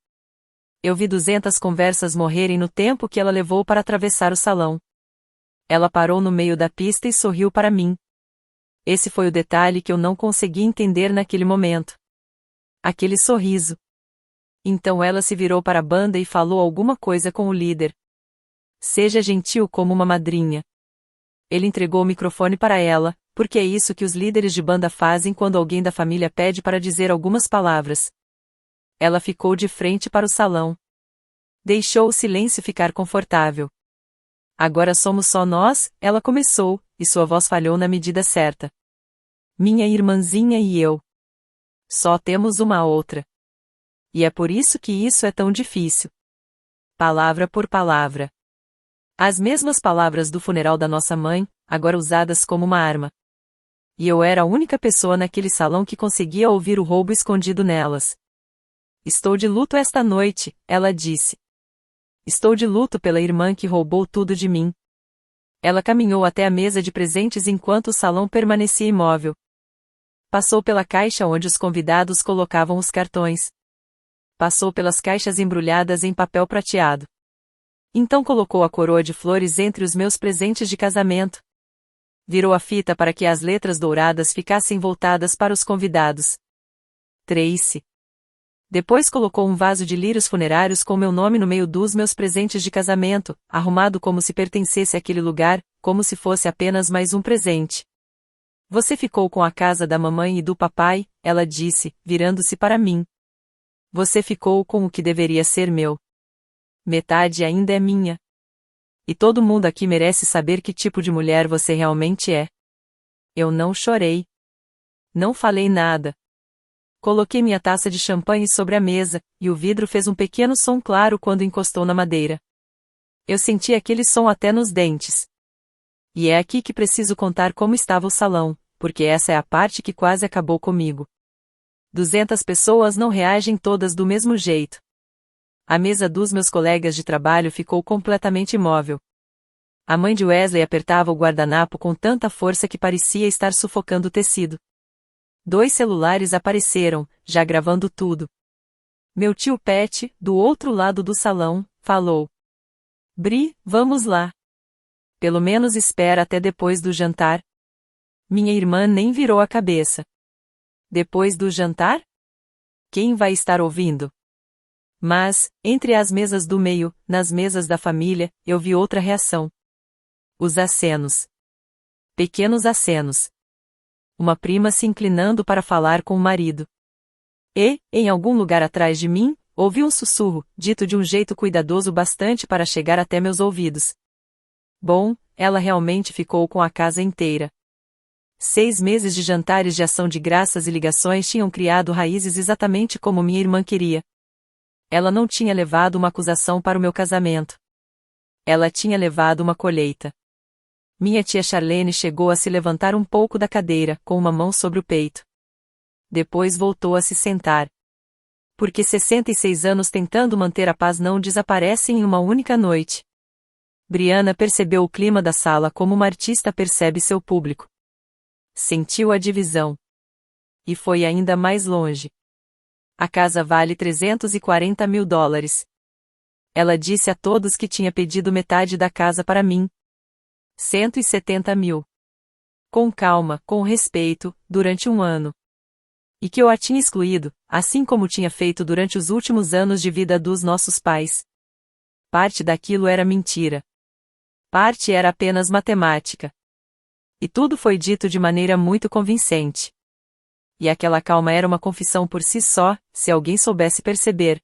Eu vi 200 conversas morrerem no tempo que ela levou para atravessar o salão. Ela parou no meio da pista e sorriu para mim. Esse foi o detalhe que eu não consegui entender naquele momento. Aquele sorriso. Então ela se virou para a banda e falou alguma coisa com o líder. Seja gentil como uma madrinha. Ele entregou o microfone para ela, porque é isso que os líderes de banda fazem quando alguém da família pede para dizer algumas palavras. Ela ficou de frente para o salão. Deixou o silêncio ficar confortável. Agora somos só nós, ela começou, e sua voz falhou na medida certa. Minha irmãzinha e eu. Só temos uma outra. E é por isso que isso é tão difícil. Palavra por palavra. As mesmas palavras do funeral da nossa mãe, agora usadas como uma arma. E eu era a única pessoa naquele salão que conseguia ouvir o roubo escondido nelas. Estou de luto esta noite, ela disse. Estou de luto pela irmã que roubou tudo de mim. Ela caminhou até a mesa de presentes enquanto o salão permanecia imóvel. Passou pela caixa onde os convidados colocavam os cartões. Passou pelas caixas embrulhadas em papel prateado. Então colocou a coroa de flores entre os meus presentes de casamento. Virou a fita para que as letras douradas ficassem voltadas para os convidados. Tracy. Depois colocou um vaso de lírios funerários com meu nome no meio dos meus presentes de casamento, arrumado como se pertencesse àquele lugar, como se fosse apenas mais um presente. Você ficou com a casa da mamãe e do papai, ela disse, virando-se para mim. Você ficou com o que deveria ser meu. Metade ainda é minha. E todo mundo aqui merece saber que tipo de mulher você realmente é. Eu não chorei. Não falei nada. Coloquei minha taça de champanhe sobre a mesa, e o vidro fez um pequeno som claro quando encostou na madeira. Eu senti aquele som até nos dentes. E é aqui que preciso contar como estava o salão, porque essa é a parte que quase acabou comigo. 200 pessoas não reagem todas do mesmo jeito. A mesa dos meus colegas de trabalho ficou completamente imóvel. A mãe de Wesley apertava o guardanapo com tanta força que parecia estar sufocando o tecido. 2 celulares apareceram, já gravando tudo. Meu tio Pat, do outro lado do salão, falou. Bri, vamos lá. Pelo menos espera até depois do jantar. Minha irmã nem virou a cabeça. Depois do jantar? Quem vai estar ouvindo? Mas, entre as mesas do meio, nas mesas da família, eu vi outra reação. Os acenos. Pequenos acenos. Uma prima se inclinando para falar com o marido. E, em algum lugar atrás de mim, ouvi um sussurro, dito de um jeito cuidadoso bastante para chegar até meus ouvidos. Bom, ela realmente ficou com a casa inteira. 6 meses de jantares de ação de graças e ligações tinham criado raízes exatamente como minha irmã queria. Ela não tinha levado uma acusação para o meu casamento. Ela tinha levado uma colheita. Minha tia Charlene chegou a se levantar um pouco da cadeira, com uma mão sobre o peito. Depois voltou a se sentar. Porque 66 anos tentando manter a paz não desaparecem em uma única noite. Briana percebeu o clima da sala como uma artista percebe seu público. Sentiu a divisão. E foi ainda mais longe. A casa vale $340 mil. Ela disse a todos que tinha pedido metade da casa para mim. 170 mil. Com calma, com respeito, durante um ano. E que eu a tinha excluído, assim como tinha feito durante os últimos anos de vida dos nossos pais. Parte daquilo era mentira. Parte era apenas matemática. E tudo foi dito de maneira muito convincente. E aquela calma era uma confissão por si só, se alguém soubesse perceber.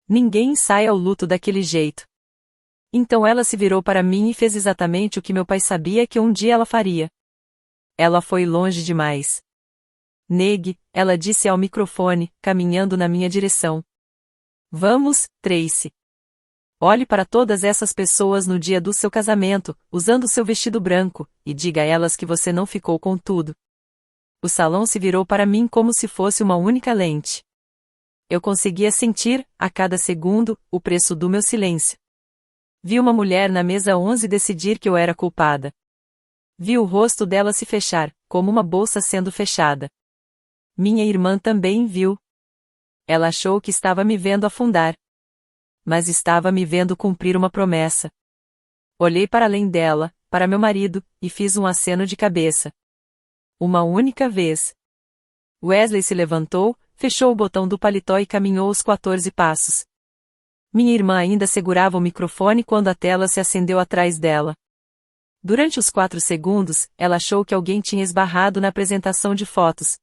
Ninguém ensaia o luto daquele jeito. Então ela se virou para mim e fez exatamente o que meu pai sabia que um dia ela faria. Ela foi longe demais. Negue, ela disse ao microfone, caminhando na minha direção. Vamos, Tracy. Olhe para todas essas pessoas no dia do seu casamento, usando seu vestido branco, e diga a elas que você não ficou com tudo. O salão se virou para mim como se fosse uma única lente. Eu conseguia sentir, a cada segundo, o preço do meu silêncio. Vi uma mulher na mesa 11 decidir que eu era culpada. Vi o rosto dela se fechar, como uma bolsa sendo fechada. Minha irmã também viu. Ela achou que estava me vendo afundar. Mas estava me vendo cumprir uma promessa. Olhei para além dela, para meu marido, e fiz um aceno de cabeça. Uma única vez. Wesley se levantou, fechou o botão do paletó e caminhou os 14 passos. Minha irmã ainda segurava o microfone quando a tela se acendeu atrás dela. Durante os 4 segundos, ela achou que alguém tinha esbarrado na apresentação de fotos.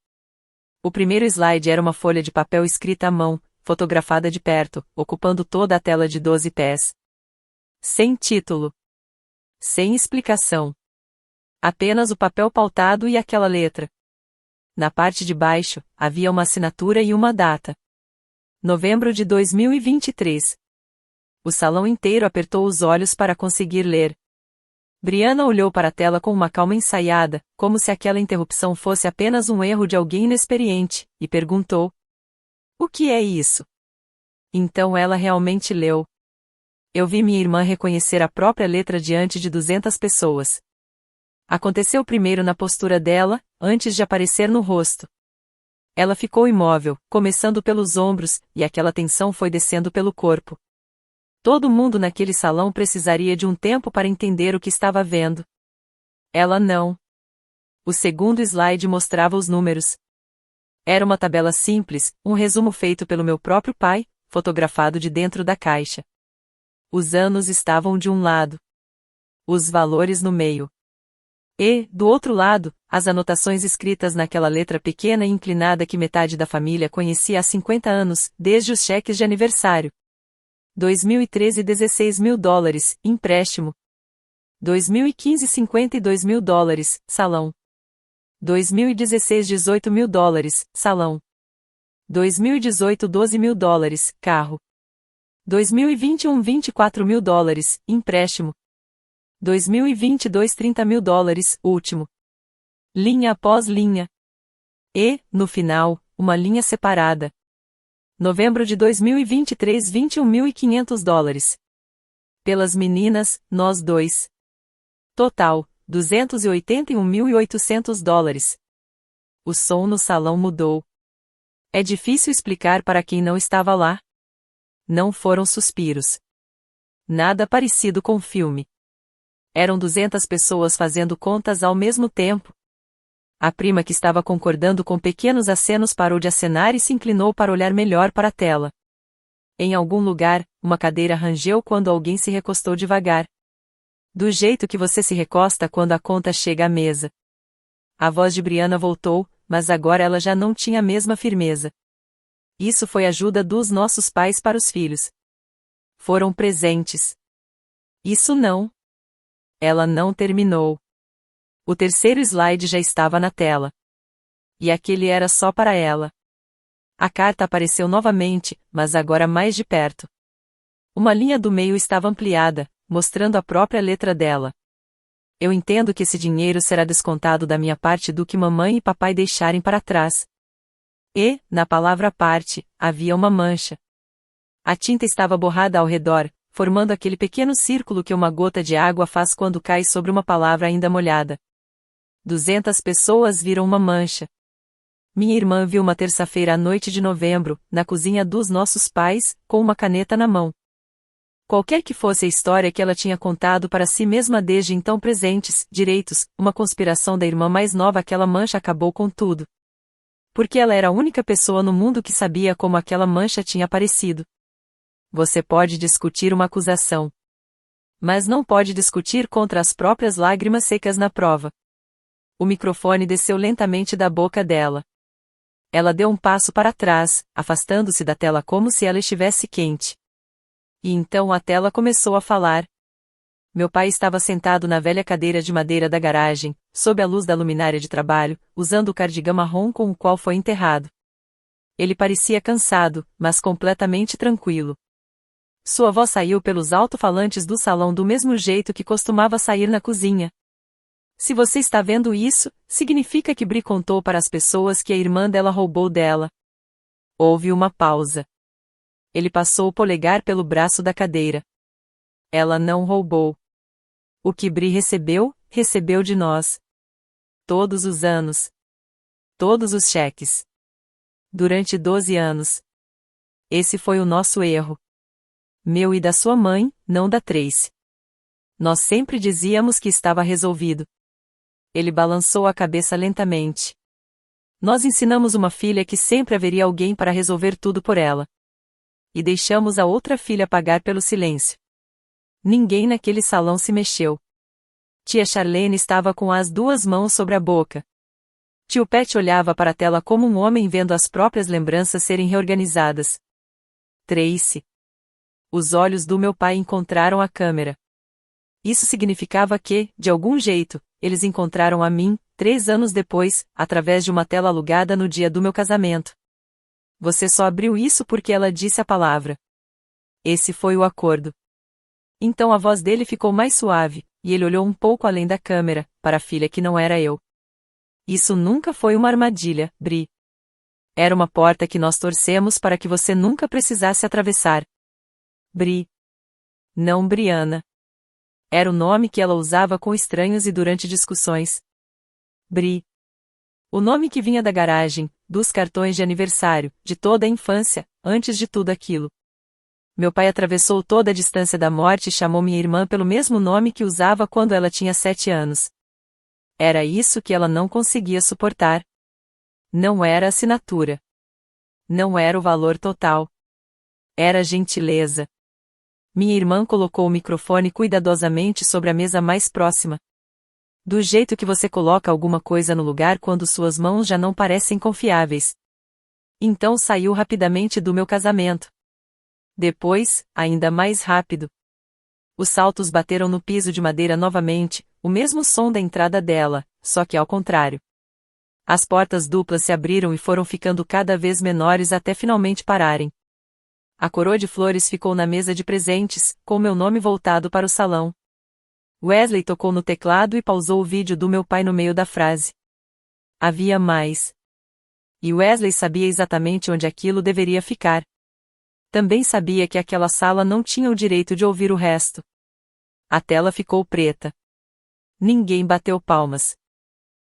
O primeiro slide era uma folha de papel escrita à mão, fotografada de perto, ocupando toda a tela de 12 pés. Sem título. Sem explicação. Apenas o papel pautado e aquela letra. Na parte de baixo, havia uma assinatura e uma data. Novembro de 2023. O salão inteiro apertou os olhos para conseguir ler. Briana olhou para a tela com uma calma ensaiada, como se aquela interrupção fosse apenas um erro de alguém inexperiente, e perguntou: o que é isso? Então ela realmente leu. Eu vi minha irmã reconhecer a própria letra diante de 200 pessoas. Aconteceu primeiro na postura dela, antes de aparecer no rosto. Ela ficou imóvel, começando pelos ombros, e aquela tensão foi descendo pelo corpo. Todo mundo naquele salão precisaria de um tempo para entender o que estava vendo. Ela não. O segundo slide mostrava os números. Era uma tabela simples, um resumo feito pelo meu próprio pai, fotografado de dentro da caixa. Os anos estavam de um lado. Os valores no meio. E, do outro lado, as anotações escritas naquela letra pequena e inclinada que metade da família conhecia há 50 anos, desde os cheques de aniversário. 2013 $16 mil, empréstimo. 2015 $52 mil, salão. 2016 $18 mil, salão. 2018 $12 mil, carro. 2021 $24 mil, empréstimo. 2022 $30 mil, último. Linha após linha. E, no final, uma linha separada. Novembro de 2023 $21.500. Pelas meninas, nós dois. Total, $281.800. O som no salão mudou. É difícil explicar para quem não estava lá. Não foram suspiros. Nada parecido com filme. Eram 200 pessoas fazendo contas ao mesmo tempo. A prima que estava concordando com pequenos acenos parou de acenar e se inclinou para olhar melhor para a tela. Em algum lugar, uma cadeira rangeu quando alguém se recostou devagar. Do jeito que você se recosta quando a conta chega à mesa. A voz de Brianna voltou, mas agora ela já não tinha a mesma firmeza. Isso foi ajuda dos nossos pais para os filhos. Foram presentes. Isso não. Ela não terminou. O terceiro slide já estava na tela. E aquele era só para ela. A carta apareceu novamente, mas agora mais de perto. Uma linha do meio estava ampliada, mostrando a própria letra dela. Eu entendo que esse dinheiro será descontado da minha parte do que mamãe e papai deixarem para trás. E, na palavra parte, havia uma mancha. A tinta estava borrada ao redor, formando aquele pequeno círculo que uma gota de água faz quando cai sobre uma palavra ainda molhada. 200 pessoas viram uma mancha. Minha irmã viu uma terça-feira à noite de novembro, na cozinha dos nossos pais, com uma caneta na mão. Qualquer que fosse a história que ela tinha contado para si mesma desde então presentes, direitos, uma conspiração da irmã mais nova, aquela mancha acabou com tudo. Porque ela era a única pessoa no mundo que sabia como aquela mancha tinha aparecido. Você pode discutir uma acusação. Mas não pode discutir contra as próprias lágrimas secas na prova. O microfone desceu lentamente da boca dela. Ela deu um passo para trás, afastando-se da tela como se ela estivesse quente. E então a tela começou a falar. Meu pai estava sentado na velha cadeira de madeira da garagem, sob a luz da luminária de trabalho, usando o cardigã marrom com o qual foi enterrado. Ele parecia cansado, mas completamente tranquilo. Sua voz saiu pelos alto-falantes do salão do mesmo jeito que costumava sair na cozinha. Se você está vendo isso, significa que Bri contou para as pessoas que a irmã dela roubou dela. Houve uma pausa. Ele passou o polegar pelo braço da cadeira. Ela não roubou. O que Bri recebeu, recebeu de nós. Todos os anos. Todos os cheques. Durante 12 anos. Esse foi o nosso erro. Meu e da sua mãe, não da Tracy. Nós sempre dizíamos que estava resolvido. Ele balançou a cabeça lentamente. Nós ensinamos uma filha que sempre haveria alguém para resolver tudo por ela. E deixamos a outra filha pagar pelo silêncio. Ninguém naquele salão se mexeu. Tia Charlene estava com as duas mãos sobre a boca. Tio Pat olhava para a tela como um homem vendo as próprias lembranças serem reorganizadas. Tracy. Os olhos do meu pai encontraram a câmera. Isso significava que, de algum jeito, eles encontraram a mim, 3 anos depois, através de uma tela alugada no dia do meu casamento. Você só abriu isso porque ela disse a palavra. Esse foi o acordo. Então a voz dele ficou mais suave, e ele olhou um pouco além da câmera, para a filha que não era eu. Isso nunca foi uma armadilha, Bri. Era uma porta que nós torcemos para que você nunca precisasse atravessar. Bri. Não Brianna. Era o nome que ela usava com estranhos e durante discussões. Bri. O nome que vinha da garagem, dos cartões de aniversário, de toda a infância, antes de tudo aquilo. Meu pai atravessou toda a distância da morte e chamou minha irmã pelo mesmo nome que usava quando ela tinha 7 anos. Era isso que ela não conseguia suportar. Não era a assinatura. Não era o valor total. Era gentileza. Minha irmã colocou o microfone cuidadosamente sobre a mesa mais próxima. Do jeito que você coloca alguma coisa no lugar quando suas mãos já não parecem confiáveis. Então saiu rapidamente do meu casamento. Depois, ainda mais rápido. Os saltos bateram no piso de madeira novamente, o mesmo som da entrada dela, só que ao contrário. As portas duplas se abriram e foram ficando cada vez menores até finalmente pararem. A coroa de flores ficou na mesa de presentes, com meu nome voltado para o salão. Wesley tocou no teclado e pausou o vídeo do meu pai no meio da frase. Havia mais. E Wesley sabia exatamente onde aquilo deveria ficar. Também sabia que aquela sala não tinha o direito de ouvir o resto. A tela ficou preta. Ninguém bateu palmas.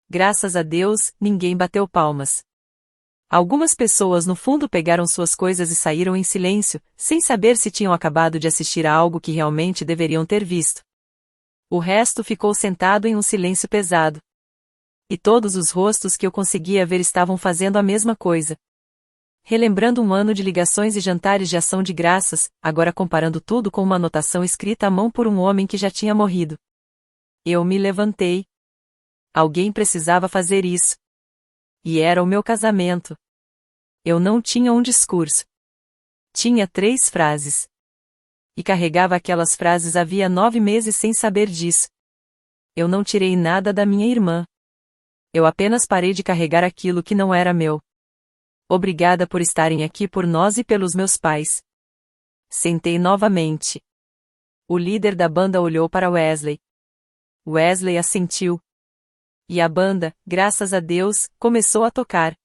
Graças a Deus, ninguém bateu palmas. Algumas pessoas no fundo pegaram suas coisas e saíram em silêncio, sem saber se tinham acabado de assistir a algo que realmente deveriam ter visto. O resto ficou sentado em um silêncio pesado. E todos os rostos que eu conseguia ver estavam fazendo a mesma coisa. Relembrando um ano de ligações e jantares de ação de graças, agora comparando tudo com uma anotação escrita à mão por um homem que já tinha morrido. Eu me levantei. Alguém precisava fazer isso. E era o meu casamento. Eu não tinha um discurso. Tinha 3 frases. E carregava aquelas frases havia 9 meses sem saber disso. Eu não tirei nada da minha irmã. Eu apenas parei de carregar aquilo que não era meu. Obrigada por estarem aqui por nós e pelos meus pais. Sentei novamente. O líder da banda olhou para Wesley. Wesley assentiu. E a banda, graças a Deus, começou a tocar.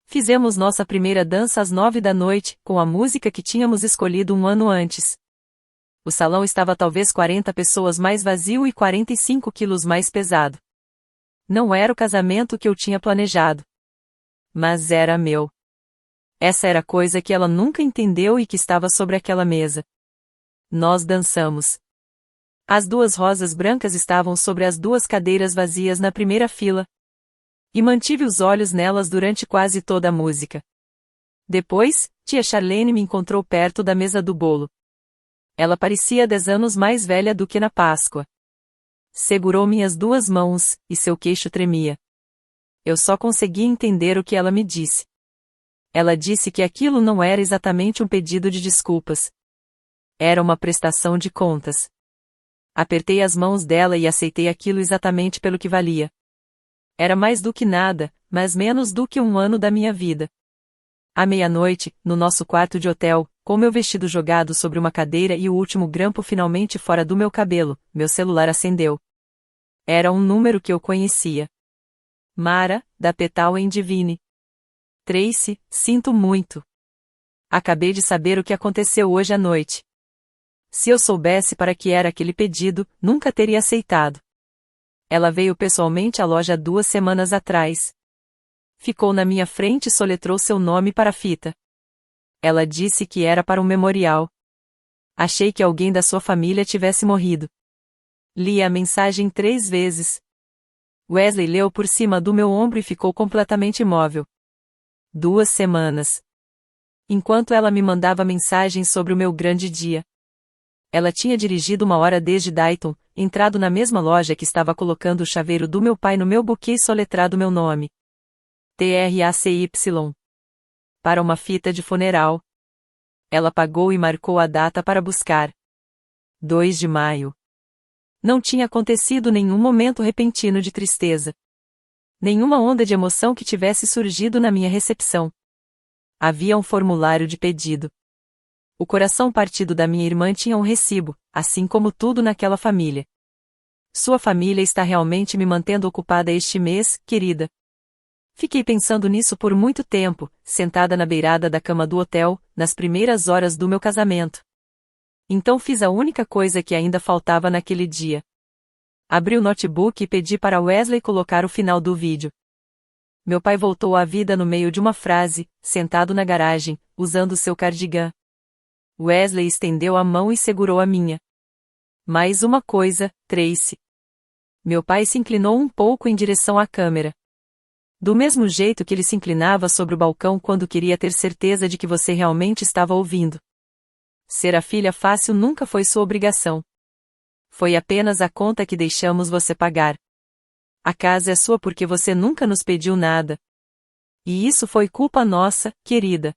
Fizemos nossa primeira dança às 9 da noite, com a música que tínhamos escolhido um ano antes. O salão estava talvez 40 pessoas mais vazio e 45 quilos mais pesado. Não era o casamento que eu tinha planejado. Mas era meu. Essa era a coisa que ela nunca entendeu e que estava sobre aquela mesa. Nós dançamos. As 2 rosas brancas estavam sobre as 2 cadeiras vazias na primeira fila. E mantive os olhos nelas durante quase toda a música. Depois, tia Charlene me encontrou perto da mesa do bolo. Ela parecia 10 anos mais velha do que na Páscoa. Segurou minhas 2 mãos, e seu queixo tremia. Eu só conseguia entender o que ela me disse. Ela disse que aquilo não era exatamente um pedido de desculpas. Era uma prestação de contas. Apertei as mãos dela e aceitei aquilo exatamente pelo que valia. Era mais do que nada, mas menos do que um ano da minha vida. À meia-noite, no nosso quarto de hotel, com meu vestido jogado sobre uma cadeira e o último grampo finalmente fora do meu cabelo, meu celular acendeu. Era um número que eu conhecia. Mara, da Petal Divine. Tracy, sinto muito. Acabei de saber o que aconteceu hoje à noite. Se eu soubesse para que era aquele pedido, nunca teria aceitado. Ela veio pessoalmente à loja 2 semanas atrás. Ficou na minha frente e soletrou seu nome para a fita. Ela disse que era para um memorial. Achei que alguém da sua família tivesse morrido. Li a mensagem 3 vezes. Wesley leu por cima do meu ombro e ficou completamente imóvel. 2 semanas. Enquanto ela me mandava mensagens sobre o meu grande dia. Ela tinha dirigido 1 hora desde Dayton, entrado na mesma loja que estava colocando o chaveiro do meu pai no meu buquê e soletrado meu nome. TRACY. Para uma fita de funeral. Ela pagou e marcou a data para buscar. 2 de maio. Não tinha acontecido nenhum momento repentino de tristeza. Nenhuma onda de emoção que tivesse surgido na minha recepção. Havia um formulário de pedido. O coração partido da minha irmã tinha um recibo, assim como tudo naquela família. Sua família está realmente me mantendo ocupada este mês, querida. Fiquei pensando nisso por muito tempo, sentada na beirada da cama do hotel, nas primeiras horas do meu casamento. Então fiz a única coisa que ainda faltava naquele dia. Abri o notebook e pedi para Wesley colocar o final do vídeo. Meu pai voltou à vida no meio de uma frase, sentado na garagem, usando seu cardigã. Wesley estendeu a mão e segurou a minha. Mais uma coisa, Tracy. Meu pai se inclinou um pouco em direção à câmera. Do mesmo jeito que ele se inclinava sobre o balcão quando queria ter certeza de que você realmente estava ouvindo. Ser a filha fácil nunca foi sua obrigação. Foi apenas a conta que deixamos você pagar. A casa é sua porque você nunca nos pediu nada. E isso foi culpa nossa, querida.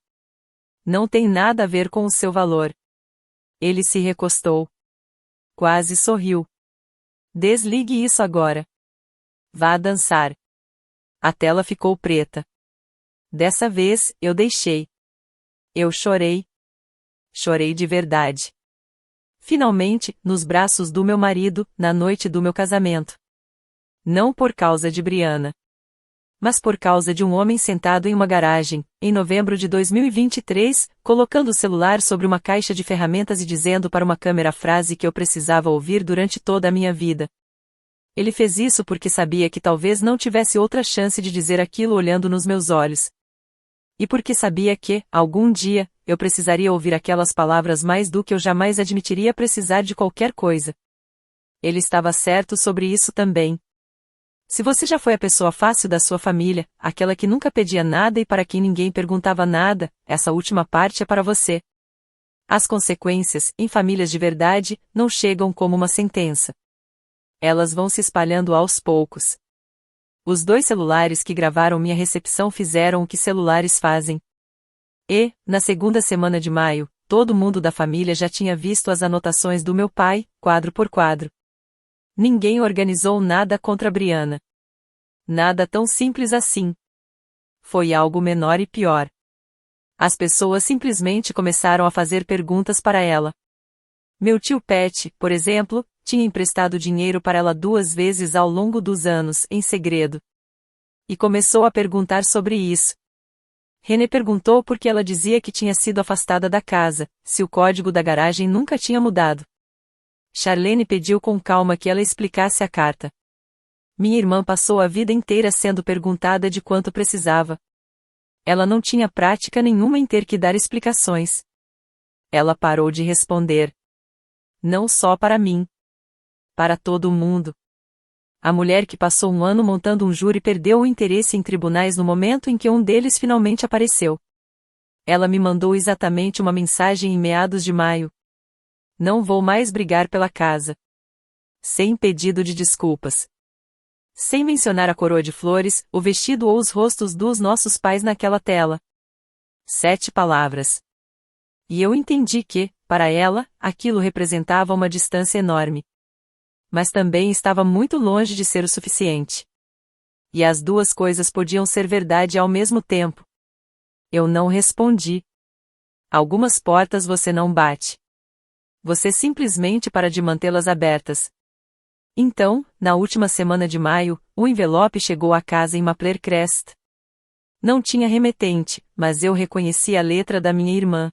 Não tem nada a ver com o seu valor. Ele se recostou. Quase sorriu. Desligue isso agora. Vá dançar. A tela ficou preta. Dessa vez, eu deixei. Eu chorei. Chorei de verdade. Finalmente, nos braços do meu marido, na noite do meu casamento. Não por causa de Brianna. Mas por causa de um homem sentado em uma garagem, em novembro de 2023, colocando o celular sobre uma caixa de ferramentas e dizendo para uma câmera a frase que eu precisava ouvir durante toda a minha vida. Ele fez isso porque sabia que talvez não tivesse outra chance de dizer aquilo olhando nos meus olhos. E porque sabia que, algum dia, eu precisaria ouvir aquelas palavras mais do que eu jamais admitiria precisar de qualquer coisa. Ele estava certo sobre isso também. Se você já foi a pessoa fácil da sua família, aquela que nunca pedia nada e para quem ninguém perguntava nada, essa última parte é para você. As consequências, em famílias de verdade, não chegam como uma sentença. Elas vão se espalhando aos poucos. Os 2 celulares que gravaram minha recepção fizeram o que celulares fazem. E, na segunda semana de maio, todo mundo da família já tinha visto as anotações do meu pai, quadro por quadro. Ninguém organizou nada contra Brianna. Nada tão simples assim. Foi algo menor e pior. As pessoas simplesmente começaram a fazer perguntas para ela. Meu tio Pat, por exemplo, tinha emprestado dinheiro para ela 2 vezes ao longo dos anos, em segredo. E começou a perguntar sobre isso. René perguntou por que ela dizia que tinha sido afastada da casa, se o código da garagem nunca tinha mudado. Charlene pediu com calma que ela explicasse a carta. Minha irmã passou a vida inteira sendo perguntada de quanto precisava. Ela não tinha prática nenhuma em ter que dar explicações. Ela parou de responder. Não só para mim. Para todo mundo. A mulher que passou 1 ano montando um júri perdeu o interesse em tribunais no momento em que um deles finalmente apareceu. Ela me mandou exatamente uma mensagem em meados de maio. Não vou mais brigar pela casa. Sem pedido de desculpas. Sem mencionar a coroa de flores, o vestido ou os rostos dos nossos pais naquela tela. 7 palavras. E eu entendi que, para ela, aquilo representava uma distância enorme. Mas também estava muito longe de ser o suficiente. E as 2 coisas podiam ser verdade ao mesmo tempo. Eu não respondi. Algumas portas você não bate. Você simplesmente para de mantê-las abertas. Então, na última semana de maio, o envelope chegou à casa em Maple Crest. Não tinha remetente, mas eu reconheci a letra da minha irmã.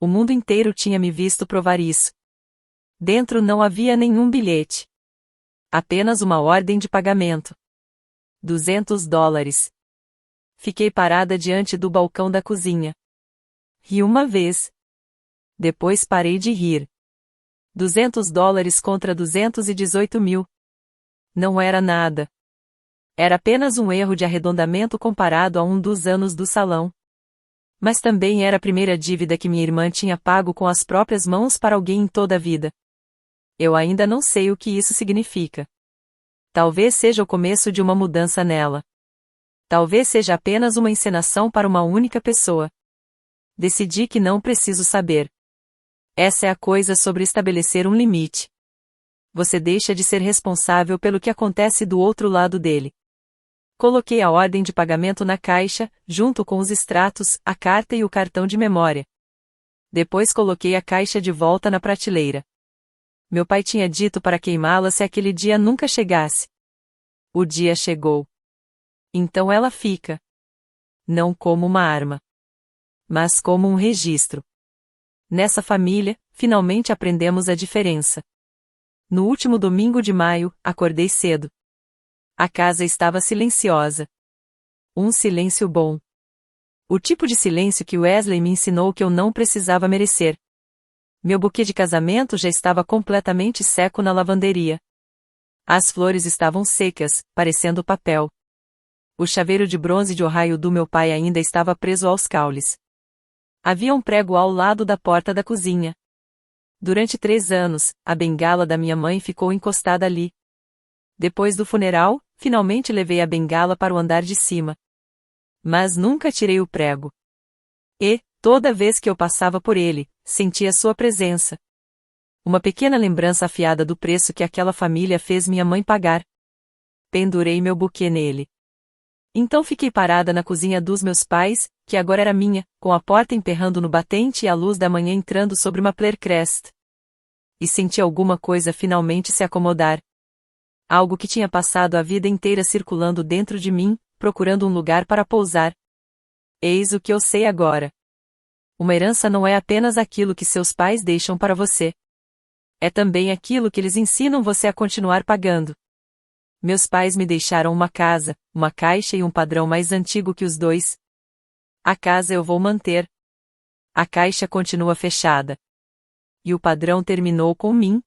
O mundo inteiro tinha me visto provar isso. Dentro não havia nenhum bilhete. Apenas uma ordem de pagamento. $200. Fiquei parada diante do balcão da cozinha. Ri uma vez. Depois parei de rir. $200 contra 218 mil. Não era nada. Era apenas um erro de arredondamento comparado a um dos anos do salão. Mas também era a primeira dívida que minha irmã tinha pago com as próprias mãos para alguém em toda a vida. Eu ainda não sei o que isso significa. Talvez seja o começo de uma mudança nela. Talvez seja apenas uma encenação para uma única pessoa. Decidi que não preciso saber. Essa é a coisa sobre estabelecer um limite. Você deixa de ser responsável pelo que acontece do outro lado dele. Coloquei a ordem de pagamento na caixa, junto com os extratos, a carta e o cartão de memória. Depois coloquei a caixa de volta na prateleira. Meu pai tinha dito para queimá-la se aquele dia nunca chegasse. O dia chegou. Então ela fica. Não como uma arma, mas como um registro. Nessa família, finalmente aprendemos a diferença. No último domingo de maio, acordei cedo. A casa estava silenciosa. Um silêncio bom. O tipo de silêncio que Wesley me ensinou que eu não precisava merecer. Meu buquê de casamento já estava completamente seco na lavanderia. As flores estavam secas, parecendo papel. O chaveiro de bronze de Ohio do meu pai ainda estava preso aos caules. Havia um prego ao lado da porta da cozinha. Durante 3 anos, a bengala da minha mãe ficou encostada ali. Depois do funeral, finalmente levei a bengala para o andar de cima. Mas nunca tirei o prego. E, toda vez que eu passava por ele, sentia sua presença. Uma pequena lembrança afiada do preço que aquela família fez minha mãe pagar. Pendurei meu buquê nele. Então fiquei parada na cozinha dos meus pais, que agora era minha, com a porta emperrando no batente e a luz da manhã entrando sobre Maple Crest. E senti alguma coisa finalmente se acomodar. Algo que tinha passado a vida inteira circulando dentro de mim, procurando um lugar para pousar. Eis o que eu sei agora. Uma herança não é apenas aquilo que seus pais deixam para você. É também aquilo que eles ensinam você a continuar pagando. Meus pais me deixaram uma casa, uma caixa e um padrão mais antigo que os 2. A casa eu vou manter. A caixa continua fechada. E o padrão terminou com mim,